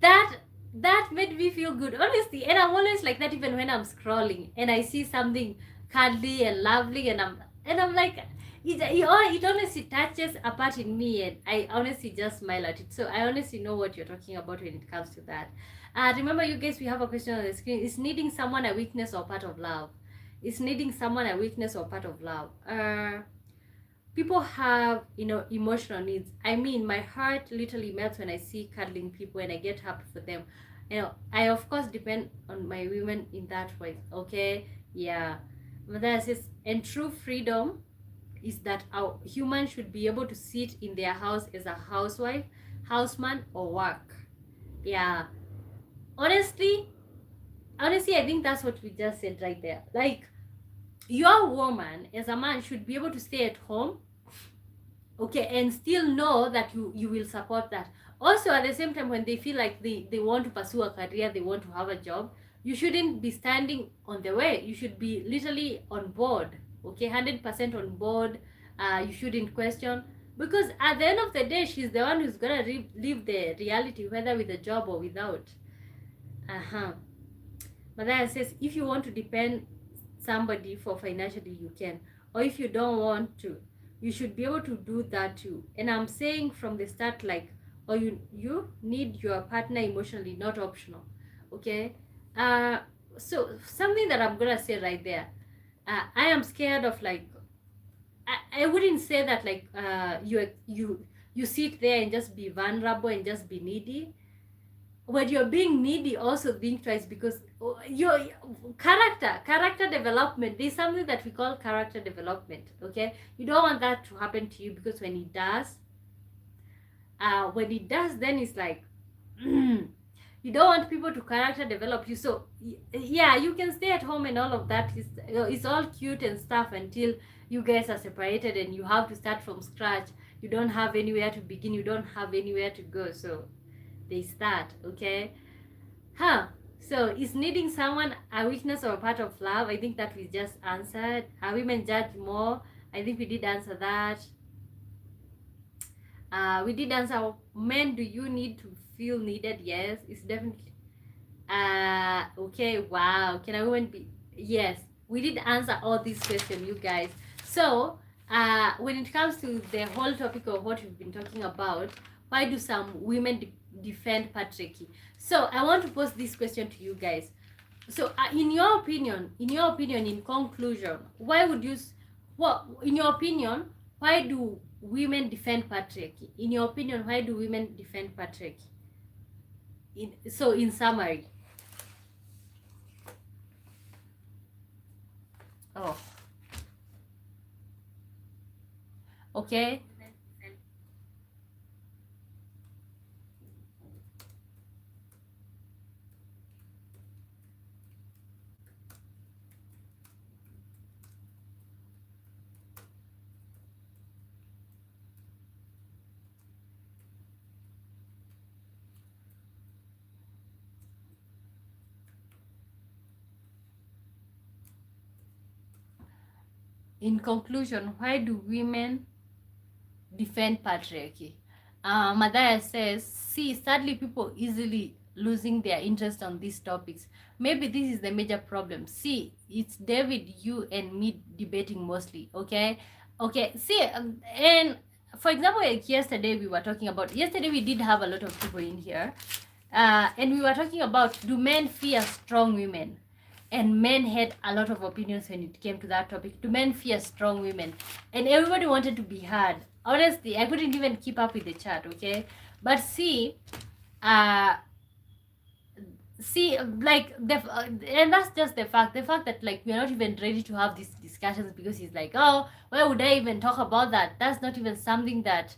that that made me feel good, honestly. And I'm always like that even when I'm scrolling and I see something cuddly and lovely, and I'm like, it honestly touches a part in me, and I honestly just smile at it. So I honestly know what you're talking about when it comes to that. Remember, you guys, we have a question on the screen. Is needing someone a weakness or part of love? Is needing someone a weakness or part of love? People have, emotional needs. I mean, my heart literally melts when I see cuddling people and I get happy for them. I of course depend on my women in that way. Okay, yeah. But that says, and true freedom is that our human should be able to sit in their house as a housewife, houseman, or work. Yeah. Honestly, honestly, I think that's what we just said right there. Like, your woman as a man should be able to stay at home, okay, and still know that you will support that. Also, at the same time, when they feel like they want to pursue a career, they want to have a job, you shouldn't be standing on the way. You should be literally on board, okay, 100% on board. You shouldn't question, because at the end of the day, she's the one who's gonna live the reality, whether with a job or without. Uh-huh. But then it says, if you want to depend somebody for financially, you can. Or if you don't want to, you should be able to do that too. And I'm saying from the start, like, or you need your partner emotionally, not optional. Okay? Uh so something that I'm gonna say right there. I am scared of, like, I wouldn't say that, like, you sit there and just be vulnerable and just be needy. When you're being needy, also think twice, because your character development, there's something that we call character development, okay? You don't want that to happen to you, because when it does, then it's like, you don't want people to character develop you. So yeah, you can stay at home and all of that is, it's all cute and stuff until you guys are separated and you have to start from scratch. You don't have anywhere to begin, you don't have anywhere to go, so they start, okay? So is needing someone a weakness or a part of love? I think that we just answered. Are women judge more? I think we did answer that. We did answer, men, do you need to feel needed? Yes, it's definitely. Okay, wow. Can a woman be? Yes, we did answer all these questions, you guys. So, when it comes to the whole topic of what we've been talking about, why do some women defend patriarchy? So, I want to pose this question to you guys. So, in your opinion, in conclusion, why would you, what, in your opinion, why do women defend patriarchy? In your opinion, why do women defend patriarchy? In summary. Oh, okay. In conclusion, why do women defend patriarchy? Madaya says, see, sadly, people easily losing their interest on these topics. Maybe this is the major problem. See, it's David, you, and me debating mostly. Okay. See, and for example, like yesterday we did have a lot of people in here, and we were talking about, do men fear strong women? And men had a lot of opinions when it came to that topic. Do men fear strong women? And everybody wanted to be heard. Honestly, I couldn't even keep up with the chat, okay? But uh like and that's just the fact that, like, we're not even ready to have these discussions, because he's like, oh, why would I even talk about that? That's not even something that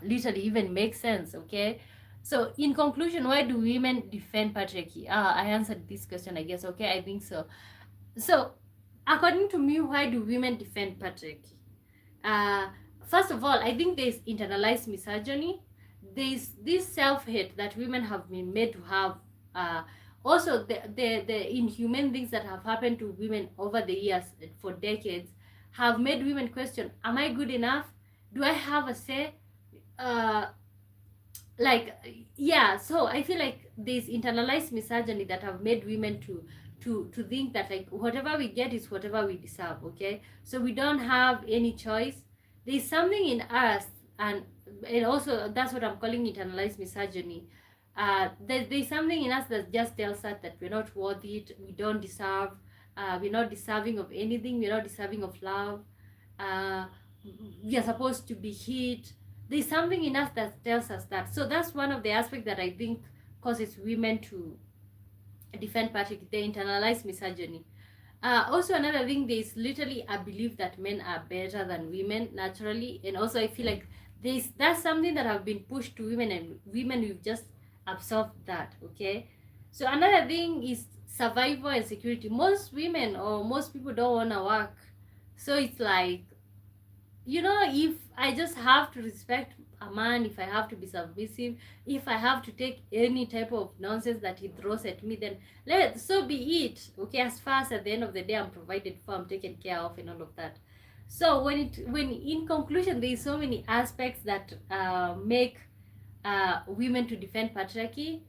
literally even makes sense, okay? So in conclusion, why do women defend patriarchy? I answered this question, I guess. Okay, I think so. So according to me, why do women defend patriarchy? first of all, I think there's internalized misogyny. There's this self-hate that women have been made to have. Uh, Also, the inhuman things that have happened to women over the years for decades have made women question: Am I good enough? Do I have a say? Uh, like yeah, so I feel like there's internalized misogyny that have made women to think that like whatever we get is whatever we deserve. Okay, so we don't have any choice. There's something in us, and also that's what I'm calling internalized misogyny. There's something in us that just tells us that we're not worth it, we don't deserve, we're not deserving of anything, we're not deserving of love, uh, we are supposed to be hit. There's something in us that tells us that. So that's one of the aspects that I think causes women to defend patriarchy, they internalize misogyny. Also, another thing, there's literally a belief that men are better than women naturally, and also I feel like that's something that have been pushed to women, and women we've just absorbed that. Okay, so another thing is survival and security. Most women or most people don't want to work, so it's like, if I just have to respect a man, if I have to be submissive, if I have to take any type of nonsense that he throws at me, then so be it. Okay, as far as at the end of the day I'm provided for, I'm taken care of, and all of that. So when in conclusion, there's so many aspects that make women to defend patriarchy,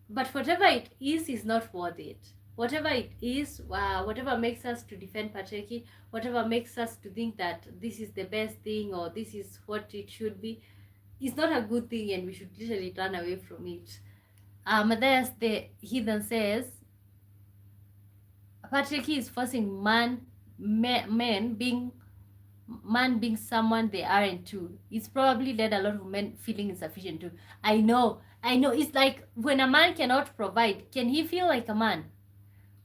but whatever it is not worth it. Whatever it is, whatever makes us to defend patriarchy, whatever makes us to think that this is the best thing or this is what it should be, is not a good thing, and we should literally run away from it. Matthias the heathen says patriarchy is forcing man being someone they aren't too. It's probably led a lot of men feeling insufficient too. I know. It's like when a man cannot provide, can he feel like a man?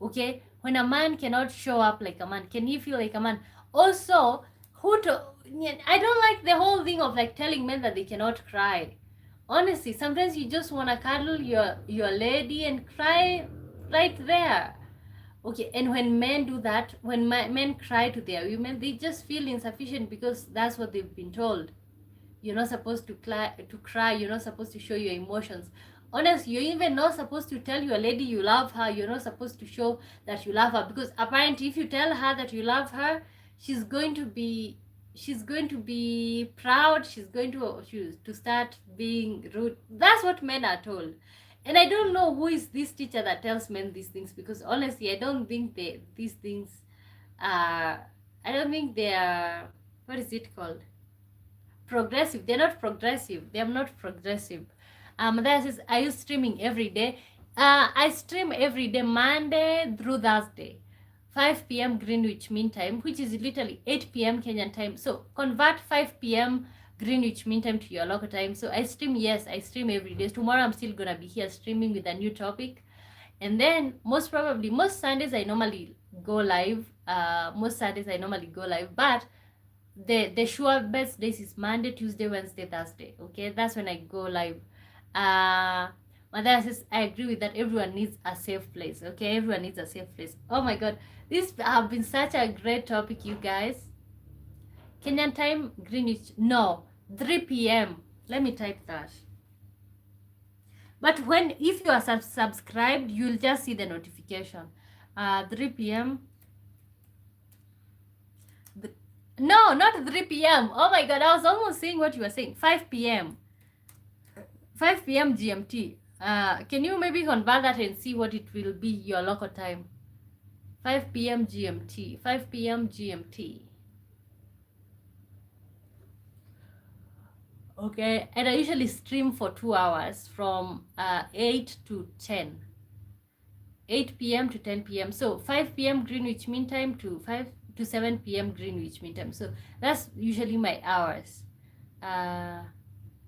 Okay, when a man cannot show up like a man, can he feel like a man? Also, I don't like the whole thing of like telling men that they cannot cry. Honestly, sometimes you just want to cuddle your lady and cry right there. Okay, and when men do that, when men cry to their women, they just feel insufficient because that's what they've been told. You're not supposed to cry. You're not supposed to show your emotions. Honestly, you're even not supposed to tell your lady you love her. You're not supposed to show that you love her, because apparently if you tell her that you love her, she's going to be proud. She's going to start being rude. That's what men are told. And I don't know who is this teacher that tells men these things, because honestly I don't think these things are, I don't think they are, what is it called, progressive. They're not progressive. They're not progressive. That says, are you streaming every day? I stream every day, Monday through Thursday, 5 p.m. Greenwich Mean Time, which is literally 8 p.m. Kenyan time. So convert 5 p.m. Greenwich Mean Time to your local time. So I stream every day. Tomorrow I'm still gonna be here streaming with a new topic. And then most Sundays I normally go live. But the sure best days is Monday, Tuesday, Wednesday, Thursday. Okay, that's when I go live. Mother says, I agree with that. Everyone needs a safe place. Okay, everyone needs a safe place. Oh my god, this have been such a great topic, you guys. Kenyan time, Greenwich, no, 3 p.m. Let me type that. But if you are subscribed, you'll just see the notification. 3 p.m. No, not 3 p.m. Oh my god, I was almost saying what you were saying. 5 p.m. 5 p.m. GMT. Can you maybe convert that and see what it will be your local time? 5 p.m. GMT. 5 p.m. GMT. Okay, and I usually stream for 2 hours from 8 to 10. 8 p.m. to 10 p.m. So 5 p.m. Greenwich Mean Time to 7 p.m. Greenwich Mean Time. So that's usually my hours.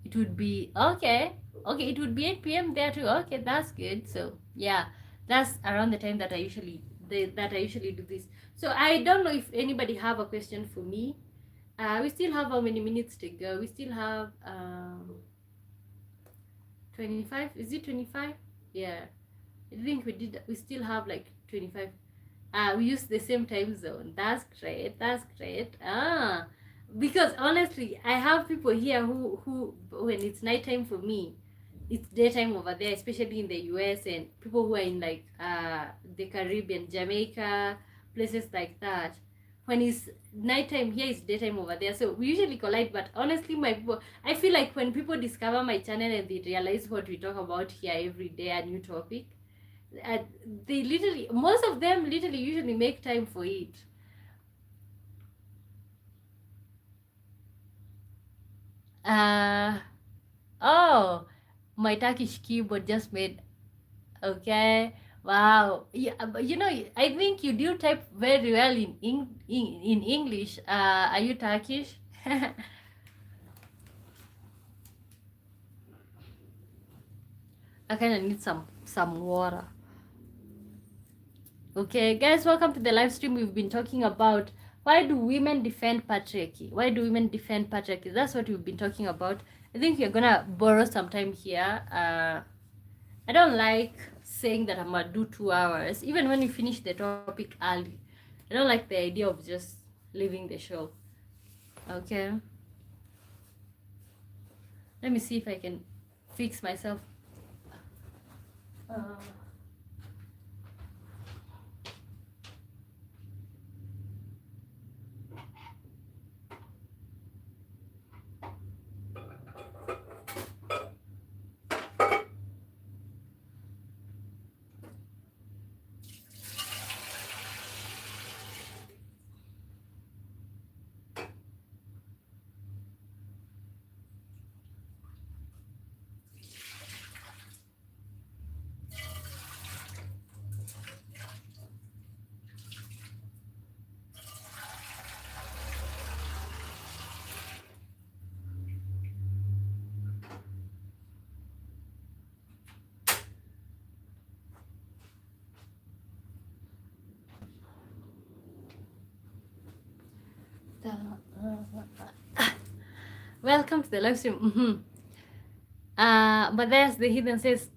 It would be okay. It would be 8 p.m. there too. Okay, that's good. So yeah, that's around the time that I usually do this. So I don't know if anybody have a question for me. We still have how many minutes to go? We still have 25. Is it 25? Yeah, I think we still have like 25. We use the same time zone. That's great. because honestly, I have people here who when it's nighttime for me, it's daytime over there, especially in the US, and people who are in like the Caribbean, Jamaica, places like that. When it's nighttime here, it's daytime over there. So we usually collide. But honestly, my people, I feel like when people discover my channel and they realize what we talk about here every day, a new topic, uh, they literally, most of them literally usually make time for it. Uh, oh, my Turkish keyboard just made. Okay. Wow. Yeah, but I think you do type very well in English. Are you Turkish? I kind of need some water. Okay, guys, welcome to the live stream. We've been talking about why do women defend patriarchy? Why do women defend patriarchy? That's what we've been talking about. I think you're gonna borrow some time here. I don't like saying that I'm gonna do 2 hours, even when we finish the topic early. I don't like the idea of just leaving the show. Okay. Let me see if I can fix myself. Uh, welcome to the live stream. But there's the hidden says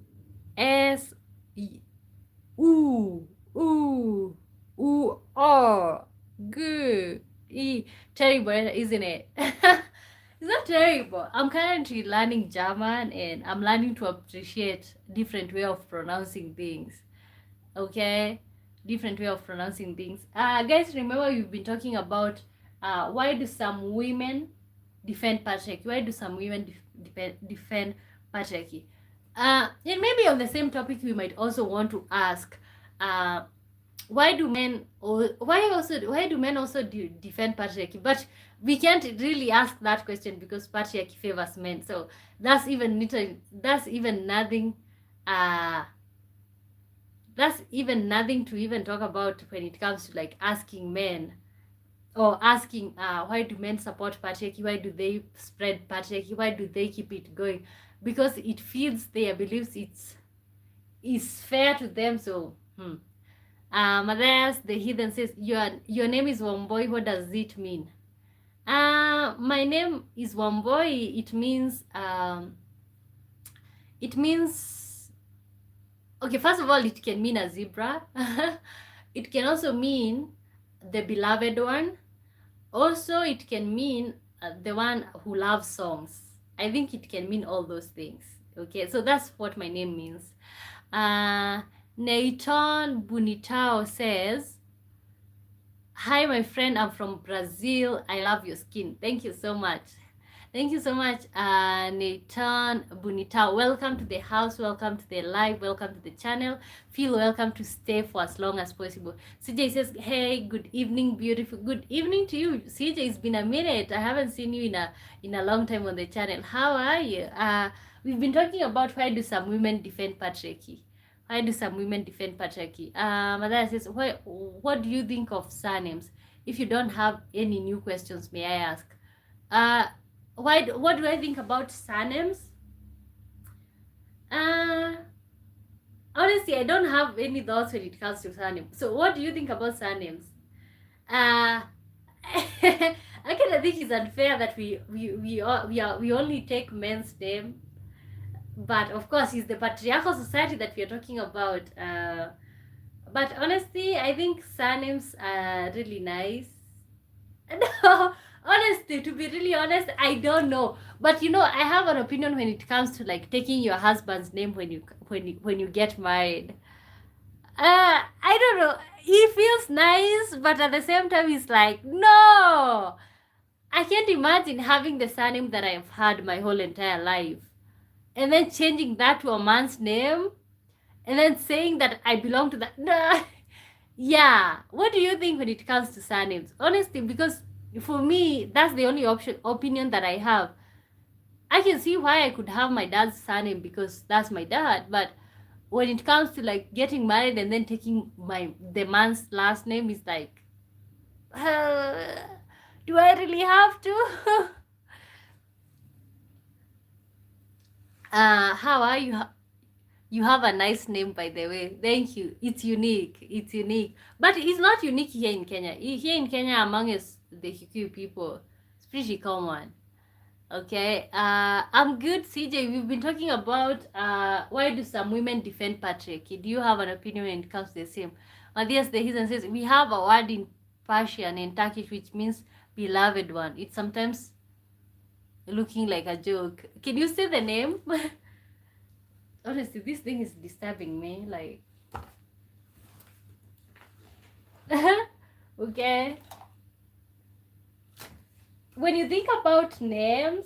S ooh ooh ooh oh good terrible, isn't it? It's not terrible. I'm currently learning German and I'm learning to appreciate different way of pronouncing things. Okay, different way of pronouncing things. Guys, remember we've been talking about why do some women defend patriarchy? Why do some women defend patriarchy? And maybe on the same topic, we might also want to ask, why do men or why do men also defend patriarchy? But we can't really ask that question because patriarchy favors men. So that's even little. That's even nothing. That's even nothing to even talk about when it comes to like asking men or asking why do men support patriarchy, why do they spread patriarchy, why do they keep it going, because it feeds their beliefs, it's fair to them. So Matthias the heathen says your name is Womboy, what does it mean? My name is Womboy. It means okay, first of all, it can mean a zebra. It can also mean the beloved one. Also, it can mean the one who loves songs. I think it can mean all those things. Okay, so that's what my name means. Neiton Bunitao says, hi, my friend, I'm from Brazil. I love your skin. Thank you so much. Thank you so much, Nathan Bunita. Welcome to the house. Welcome to the live. Welcome to the channel. Feel welcome to stay for as long as possible. CJ says, hey, good evening, beautiful. Good evening to you. CJ, it's been a minute. I haven't seen you in a long time on the channel. How are you? We've been talking about why do some women defend patriarchy. Why do some women defend patriarchy? Madaya says, what do you think of surnames? If you don't have any new questions, may I ask? What do I think about surnames? Honestly, I don't have any thoughts when it comes to surnames. So what do you think about surnames? I kind of think it's unfair that we only take men's name, but of course it's the patriarchal society that we are talking about. But honestly, I think surnames are really nice. No, Honestly, to be really honest, I don't know. But you know, I have an opinion when it comes to like taking your husband's name when you get married. I don't know. He feels nice, but at the same time, he's like, no. I can't imagine having the surname that I've had my whole entire life, and then changing that to a man's name, and then saying that I belong to that. No. Yeah. What do you think when it comes to surnames? Honestly, because for me, that's the only opinion that I have. I can see why I could have my dad's surname because that's my dad, but when it comes to like getting married and then taking the man's last name is like, uh, do I really have to? How are you? You have a nice name, by the way. Thank you. It's unique. It's unique, but it's not unique here in Kenya. Here in Kenya, among us, the Kikuyu people, it's pretty common. Okay. I'm good, CJ. We've been talking about why do some women defend patriarchy. Do you have an opinion when it comes to the same? Matthias the Hizan says we have a word in Persian and Turkish which means beloved one. It's sometimes looking like a joke. Can you say the name? Honestly, this thing is disturbing me. Like, okay. When you think about names,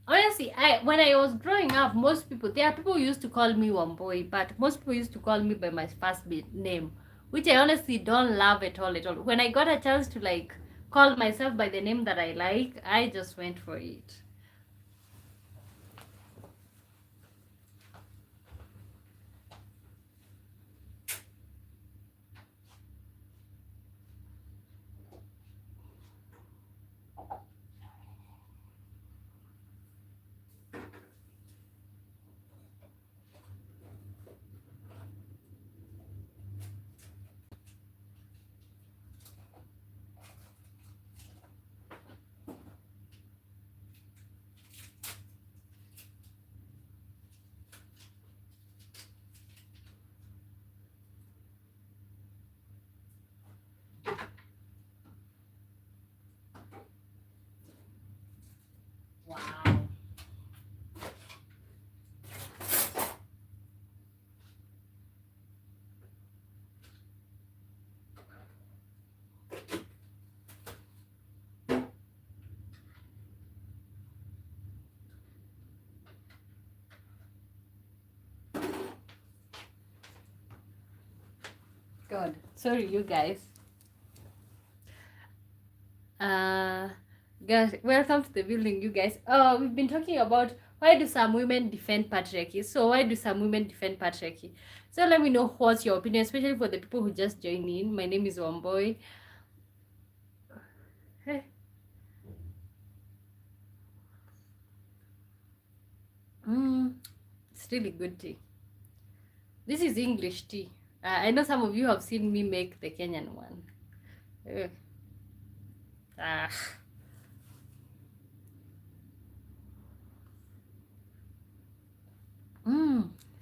honestly, when I was growing up, most people there are people who used to call me Wamboy, but most people used to call me by my first name, which I honestly don't love at all at all. When I got a chance to like call myself by the name that I like, I just went for it. Wow. God, sorry, you guys. Uh, guys, welcome to the building, you guys. We've been talking about why do some women defend patriarchy. So why do some women defend patriarchy? So let me know what's your opinion, especially for the people who just joined in. My name is Wamboy. It's really good tea. This is English tea. I know some of you have seen me make the Kenyan one. Ah.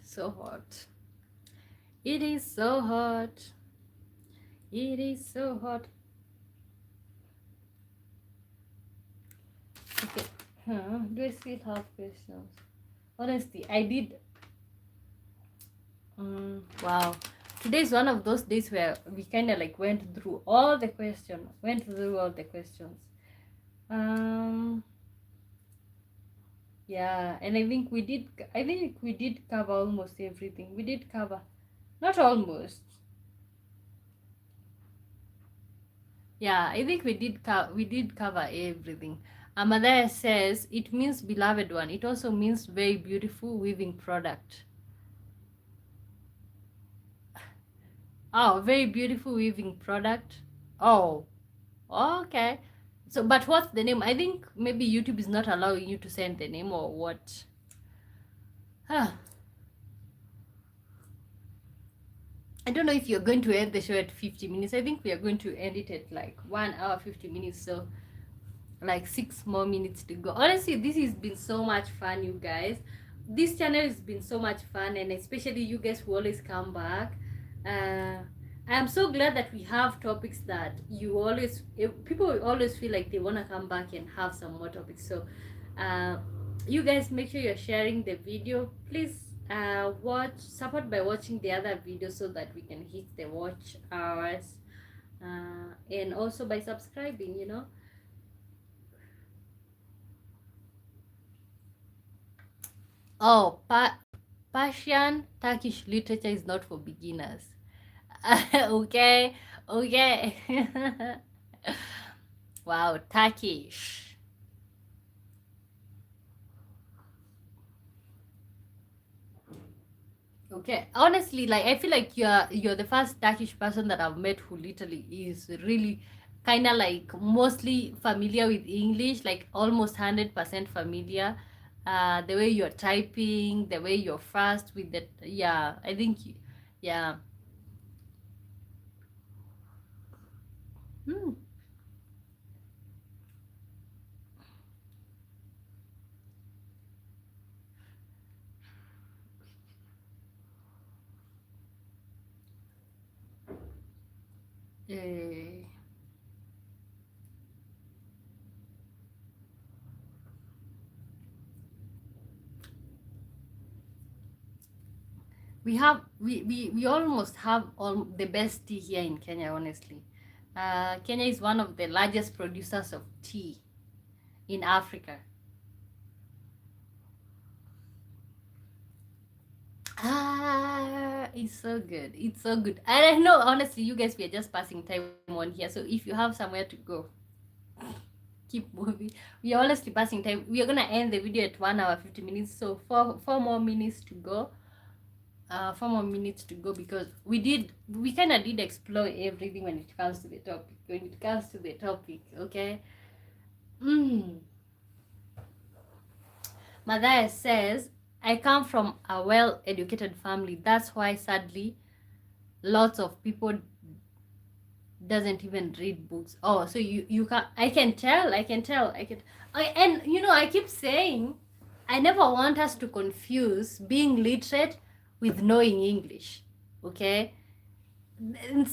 So hot. It is so hot. It is so hot. Okay. Do I still have questions? Honestly, I did. Wow. Today is one of those days where we kind of like went through all the questions. Yeah, and I think we did. I think we did cover almost everything. We did cover, not almost. Yeah, I think we did cover everything. Amadea says it means beloved one. It also means very beautiful weaving product. Oh, very beautiful weaving product. Oh, okay. So, but what's the name? I think maybe YouTube is not allowing you to send the name or what. Huh. I don't know if you're going to end the show at 50 minutes. I think we are going to end it at like 1 hour 50 minutes. So like 6 more minutes to go. Honestly, this has been so much fun, you guys. This channel has been so much fun, and especially you guys who always come back. I'm so glad that we have topics that people will always feel like they want to come back and have some more topics. So, uh, you guys make sure you're sharing the video. Please watch support by watching the other videos so that we can hit the watch hours, and also by subscribing. Oh, Persian Turkish literature is not for beginners. Okay, okay. Wow, Turkish. Okay, honestly, like I feel like you're the first Turkish person that I've met who literally is really kind of like mostly familiar with English, like almost 100% familiar. The way you're typing, the way you're fast with the yeah, I think yeah. Hmm. Eh, we almost have all the best tea here in Kenya, honestly. Kenya is one of the largest producers of tea in Africa. It's so good. It's so good. And I know, honestly, you guys, we are just passing time on here. So if you have somewhere to go, keep moving. We are honestly passing time. We are gonna end the video at 1 hour 50 minutes. So four more minutes to go. 4 more minutes to go because we kind of did explore everything when it comes to the topic. When it comes to the topic, okay. Mm. Madhya says, I come from a well-educated family. That's why, sadly, lots of people doesn't even read books. Oh, so you can and I keep saying I never want us to confuse being literate with knowing English. Okay? And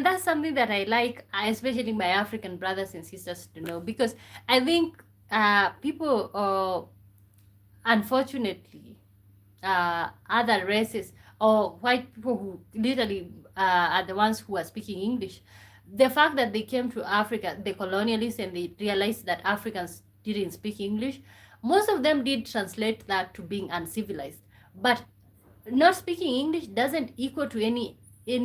that's something that I like, especially my African brothers and sisters to know, because I think people unfortunately other races or white people who literally are the ones who are speaking English. The fact that they came to Africa, the colonialists, and they realized that Africans didn't speak English, most of them did translate that to being uncivilized. But not speaking English doesn't equal to any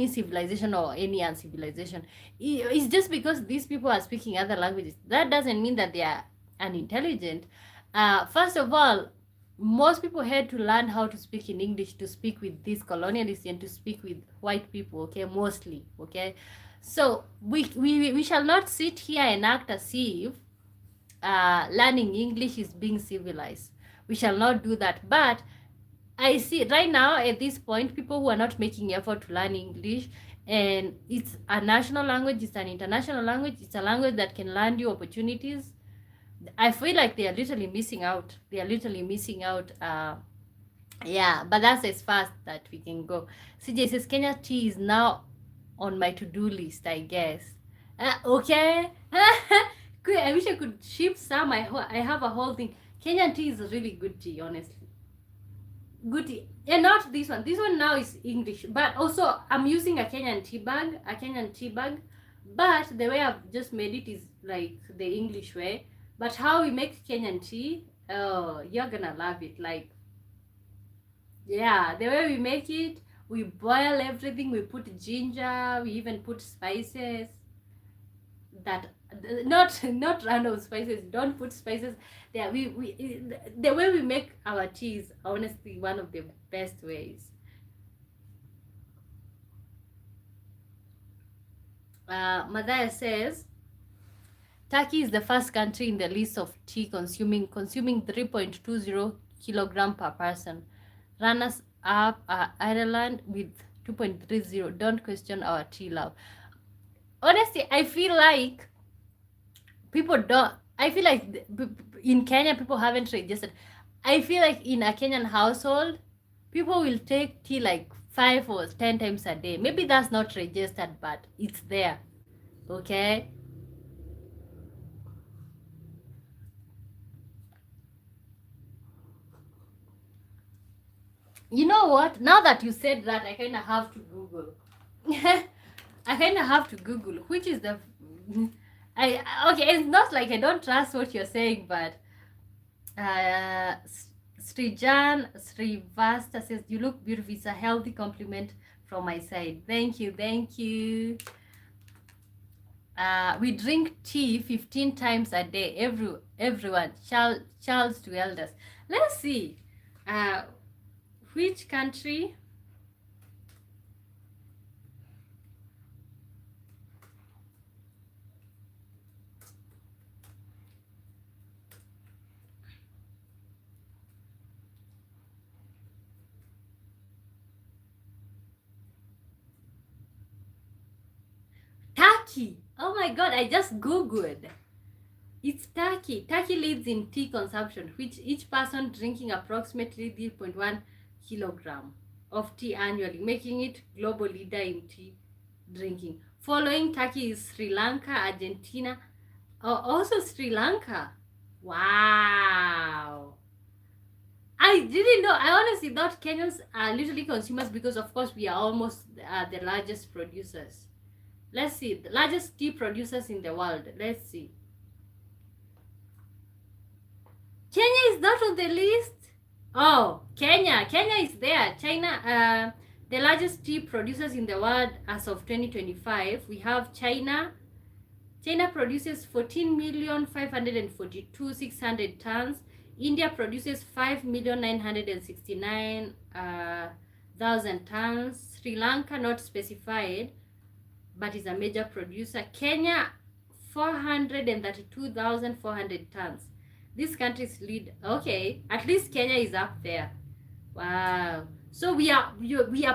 civilization or any uncivilization. It's just because these people are speaking other languages. That doesn't mean that they are unintelligent. First of all, most people had to learn how to speak in English to speak with these colonialists and to speak with white people, okay, mostly, okay. So we shall not sit here and act as if learning English is being civilized. We shall not do that. But I see right now at this point people who are not making effort to learn English, and it's a national language, it's an international language, it's a language that can land you opportunities. I feel like they are literally missing out. They are literally missing out. Yeah, but that's as fast that we can go. CJ says Kenya tea is now on my to-do list, I guess. Okay. Good. I wish I could ship some. I have a whole thing. Kenyan tea is a really good tea, honestly. Good tea. And not this one. This one now is English. But also, I'm using a Kenyan tea bag. But the way I've just made it is like the English way. But how we make Kenyan tea, oh, you're gonna love it. Like, yeah, the way we make it, we boil everything, we put ginger, we even put spices that not random spices. Don't put spices there. We the way we make our tea is honestly one of the best ways. Madaya says Turkey is the first country in the list of tea consuming 3.20 kilogram per person. Runners up are Ireland with 2.30. Don't question our tea love. Honestly, I feel like people don't. I feel like in Kenya people haven't registered. I feel like in a Kenyan household, people will take tea like 5 or 10 times a day. Maybe that's not registered, but it's there. Okay. You know what? Now that you said that, I kind of have to Google. I kind of have to Google which is the. I okay. It's not like I don't trust what you're saying, but uh, Srijan Srivasta says you look beautiful. It's a healthy compliment from my side. Thank you, thank you. We drink tea 15 times a day. Everyone, Charles to elders. Let's see. Which country? Turkey. Oh my god, I just googled. It's Turkey. Turkey leads in tea consumption, which each person drinking approximately 3.1 kilogram of tea annually, making it global leader in tea drinking. Following Turkey is Sri Lanka, Argentina, also Sri Lanka. Wow. I didn't know. I honestly thought Kenyans are literally consumers because, of course, we are almost the largest producers. Let's see. The largest tea producers in the world. Let's see. Kenya is not on the list. Oh, Kenya is there. China, the largest tea producers in the world as of 2025. We have China. China produces 14,542,600 tons. India produces 5,969,000 tons. Sri Lanka not specified, but is a major producer. Kenya 432,400 tons. These countries lead. Okay, at least Kenya is up there. Wow. So we are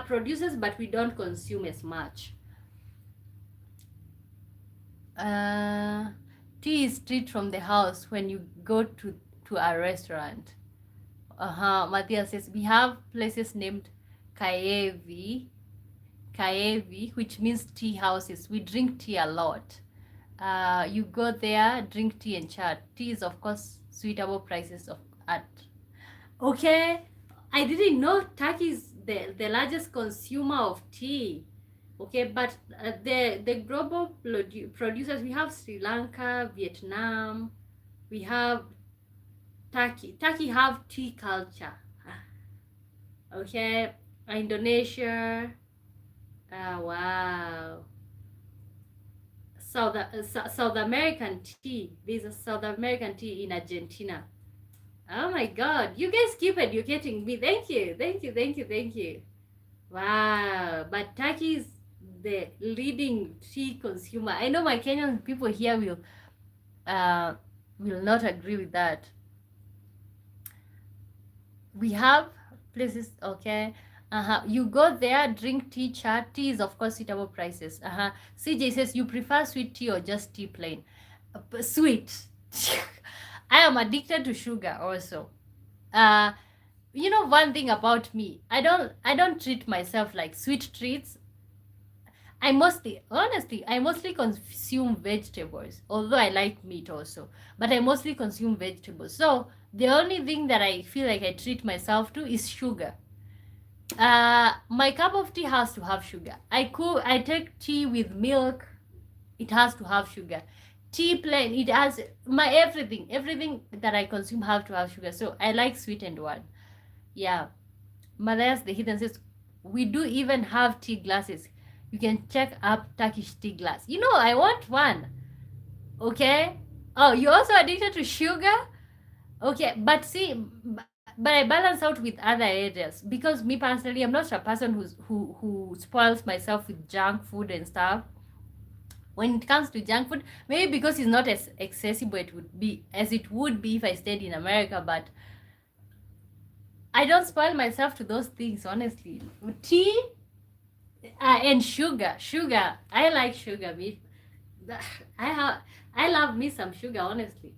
producers, but we don't consume as much. Tea is treated from the house when you go to a restaurant. Matthias says we have places named Kaevi, which means tea houses. We drink tea a lot. You go there, drink tea and chat. Tea is, of course, suitable prices at. Okay, I didn't know Turkey is the largest consumer of tea. Okay, but the global producers, we have Sri Lanka, Vietnam, we have Turkey. Turkey have tea culture. Okay, Indonesia. Wow. South American tea. There's a South American tea in Argentina. Oh my god, you guys keep educating me. Thank you. Wow, but Turkey is the leading tea consumer. I know my Kenyan people here will not agree with that. We have places, okay. You go there, drink tea, chat. Tea is, of course, suitable prices. CJ says you prefer sweet tea or just tea plain? Sweet. I am addicted to sugar also. You know one thing about me, I don't treat myself like sweet treats. I mostly consume vegetables, although I like meat also, but I mostly consume vegetables. So the only thing that I feel like I treat myself to is sugar. My cup of tea has to have sugar. I take tea with milk. It has to have sugar. Tea plain, it has everything that I consume have to have sugar. So I like sweetened one. Yeah. Matthias the Heathen says we do even have tea glasses. You can check up Turkish tea glass. You know, I want one. Okay. Oh, you also addicted to sugar? Okay, but see, but I balance out with other areas because me personally, I'm not a person who spoils myself with junk food and stuff. When it comes to junk food, maybe because it's not as accessible as it would be if I stayed in America, but I don't spoil myself to those things, honestly. Tea and sugar. I like sugar. I love me some sugar, honestly.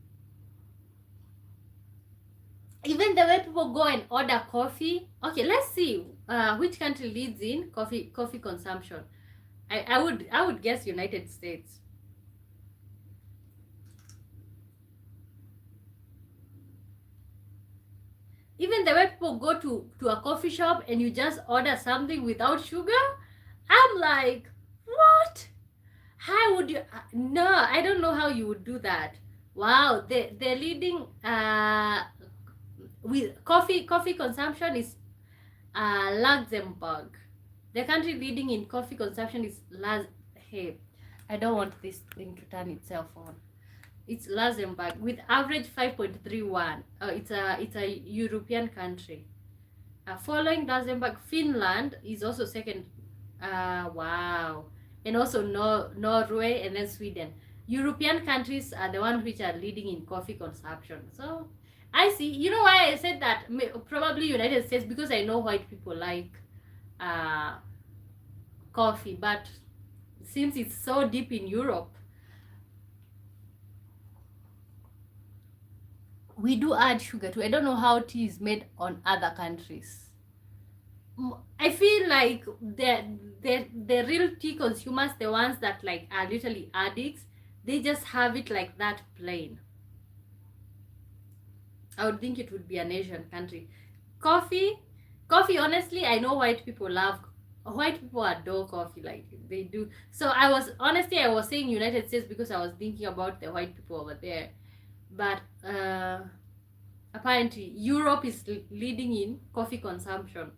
Even the way people go and order coffee. Okay, let's see. which country leads in coffee consumption? I would guess United States. Even the way people go to a coffee shop and you just order something without sugar, I'm like, what? How would you? No, I don't know how you would do that. Wow, they're leading with coffee consumption is Luxembourg. The country leading in coffee consumption is Hey, I don't want this thing to turn itself on. It's Luxembourg with average 5.31. It's a European country. Following Luxembourg, Finland is also second. Wow. And also Norway and then Sweden. European countries are the ones which are leading in coffee consumption. So I see. You know why I said that? Probably United States, because I know white people like uh, coffee, but since it's so deep in Europe, we do add sugar too. I don't know how tea is made on other countries. I feel like the real tea consumers, the ones that like are literally addicts, they just have it like that plain. I would think it would be an Asian country. Coffee, coffee. Honestly, I know white people love. White people adore coffee, like they do. So I was saying United States because I was thinking about the white people over there, but apparently Europe is leading in coffee consumption.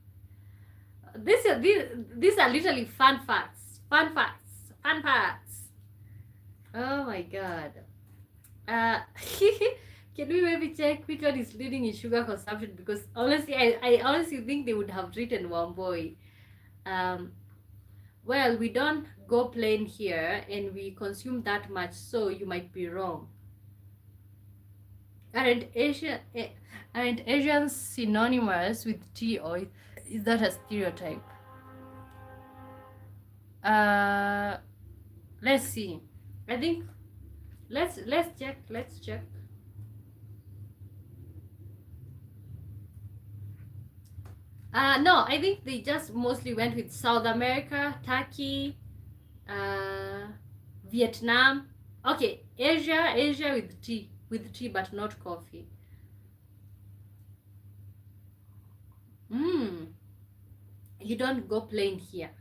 These are literally fun facts. Fun facts. Fun facts. Oh my god. Uh, can we maybe check which one is leading in sugar consumption? Because honestly, I honestly think they would have written one boy. Um, well, we don't go plain here and we consume that much, so you might be wrong. Aren't Asians synonymous with tea, or is that a stereotype? Uh, let's see. I think let's check. Let's check. No, I think they just mostly went with South America, Turkey, uh, Vietnam. Okay, Asia with tea, but not coffee. You don't go plain here.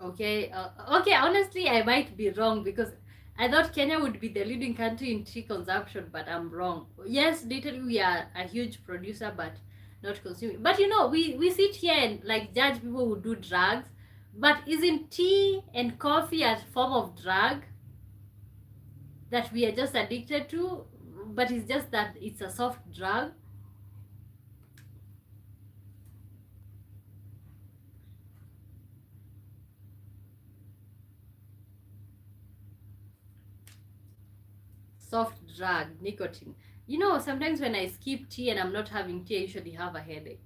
Okay, okay. Honestly, I might be wrong because I thought Kenya would be the leading country in tea consumption, but I'm wrong. Yes, literally we are a huge producer, but not consuming. But you know, we sit here and like judge people who do drugs, but isn't tea and coffee a form of drug that we are just addicted to? But it's just that it's a soft drug. Soft drug, nicotine. You know, sometimes when I skip tea and I'm not having tea, I usually have a headache.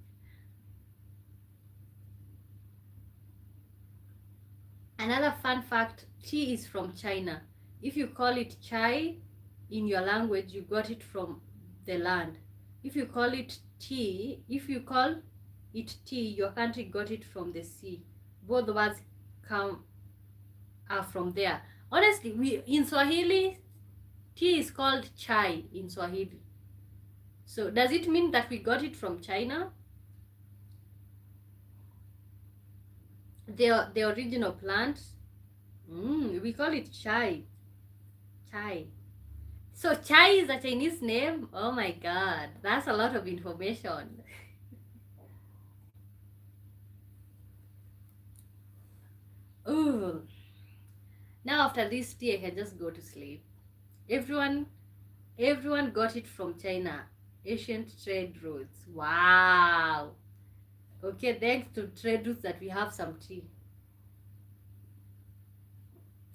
Another fun fact, tea is from China. If you call it chai in your language, you got it from the land. If you call it tea, if you call it tea, your country got it from the sea. Both words come are from there. Honestly, we in Swahili, tea is called chai in Swahili. So does it mean that we got it from China? The original plant? We call it chai. Chai. So chai is a Chinese name? Oh my god, that's a lot of information. Ooh. Now after this tea, I can just go to sleep. Everyone, everyone got it from China. Ancient trade routes. Wow. Okay, thanks to trade routes that we have some tea.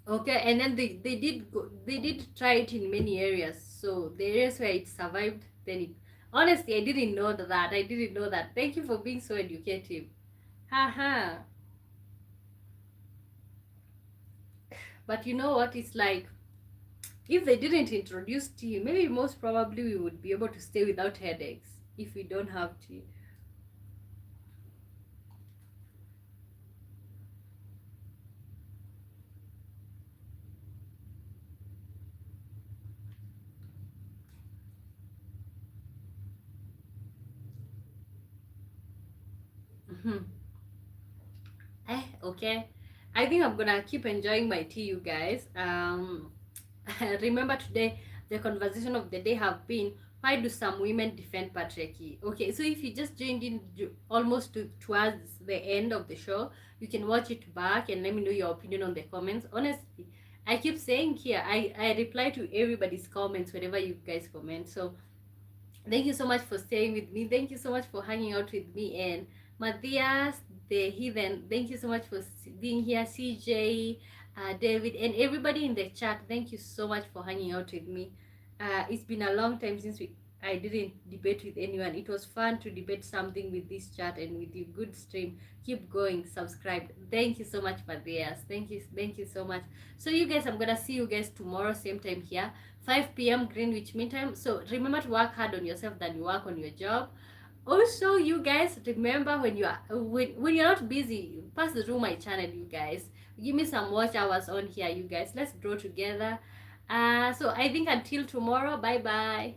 Okay, and then they did try it in many areas. So the areas where it survived, then it honestly I didn't know that. I didn't know that. Thank you for being so educative. Haha. But you know what? It's like if they didn't introduce tea, maybe most probably we would be able to stay without headaches if we don't have tea. Okay. I think I'm gonna keep enjoying my tea, you guys. Remember today, the conversation of the day have been, why do some women defend patriarchy? Okay, so if you just joined in almost towards the end of the show, you can watch it back and let me know your opinion on the comments. Honestly, I keep saying here, I reply to everybody's comments whenever you guys comment. So thank you so much for staying with me. Thank you so much for hanging out with me. And Matthias, the heathen, thank you so much for being here. CJ, David, and everybody in the chat, thank you so much for hanging out with me. It's been a long time since I didn't debate with anyone. It was fun to debate something with this chat and with you. Good stream. Keep going. Subscribe. Thank you so much, Matthias. Thank you so much. So you guys, I'm gonna see you guys tomorrow, same time here. 5 p.m. Greenwich Mean Time. So remember to work hard on yourself than you work on your job. Also, you guys, remember when you are when you're not busy, pass through my channel, you guys. Give me some watch hours on here, you guys. Let's grow together. So I think until tomorrow, bye bye.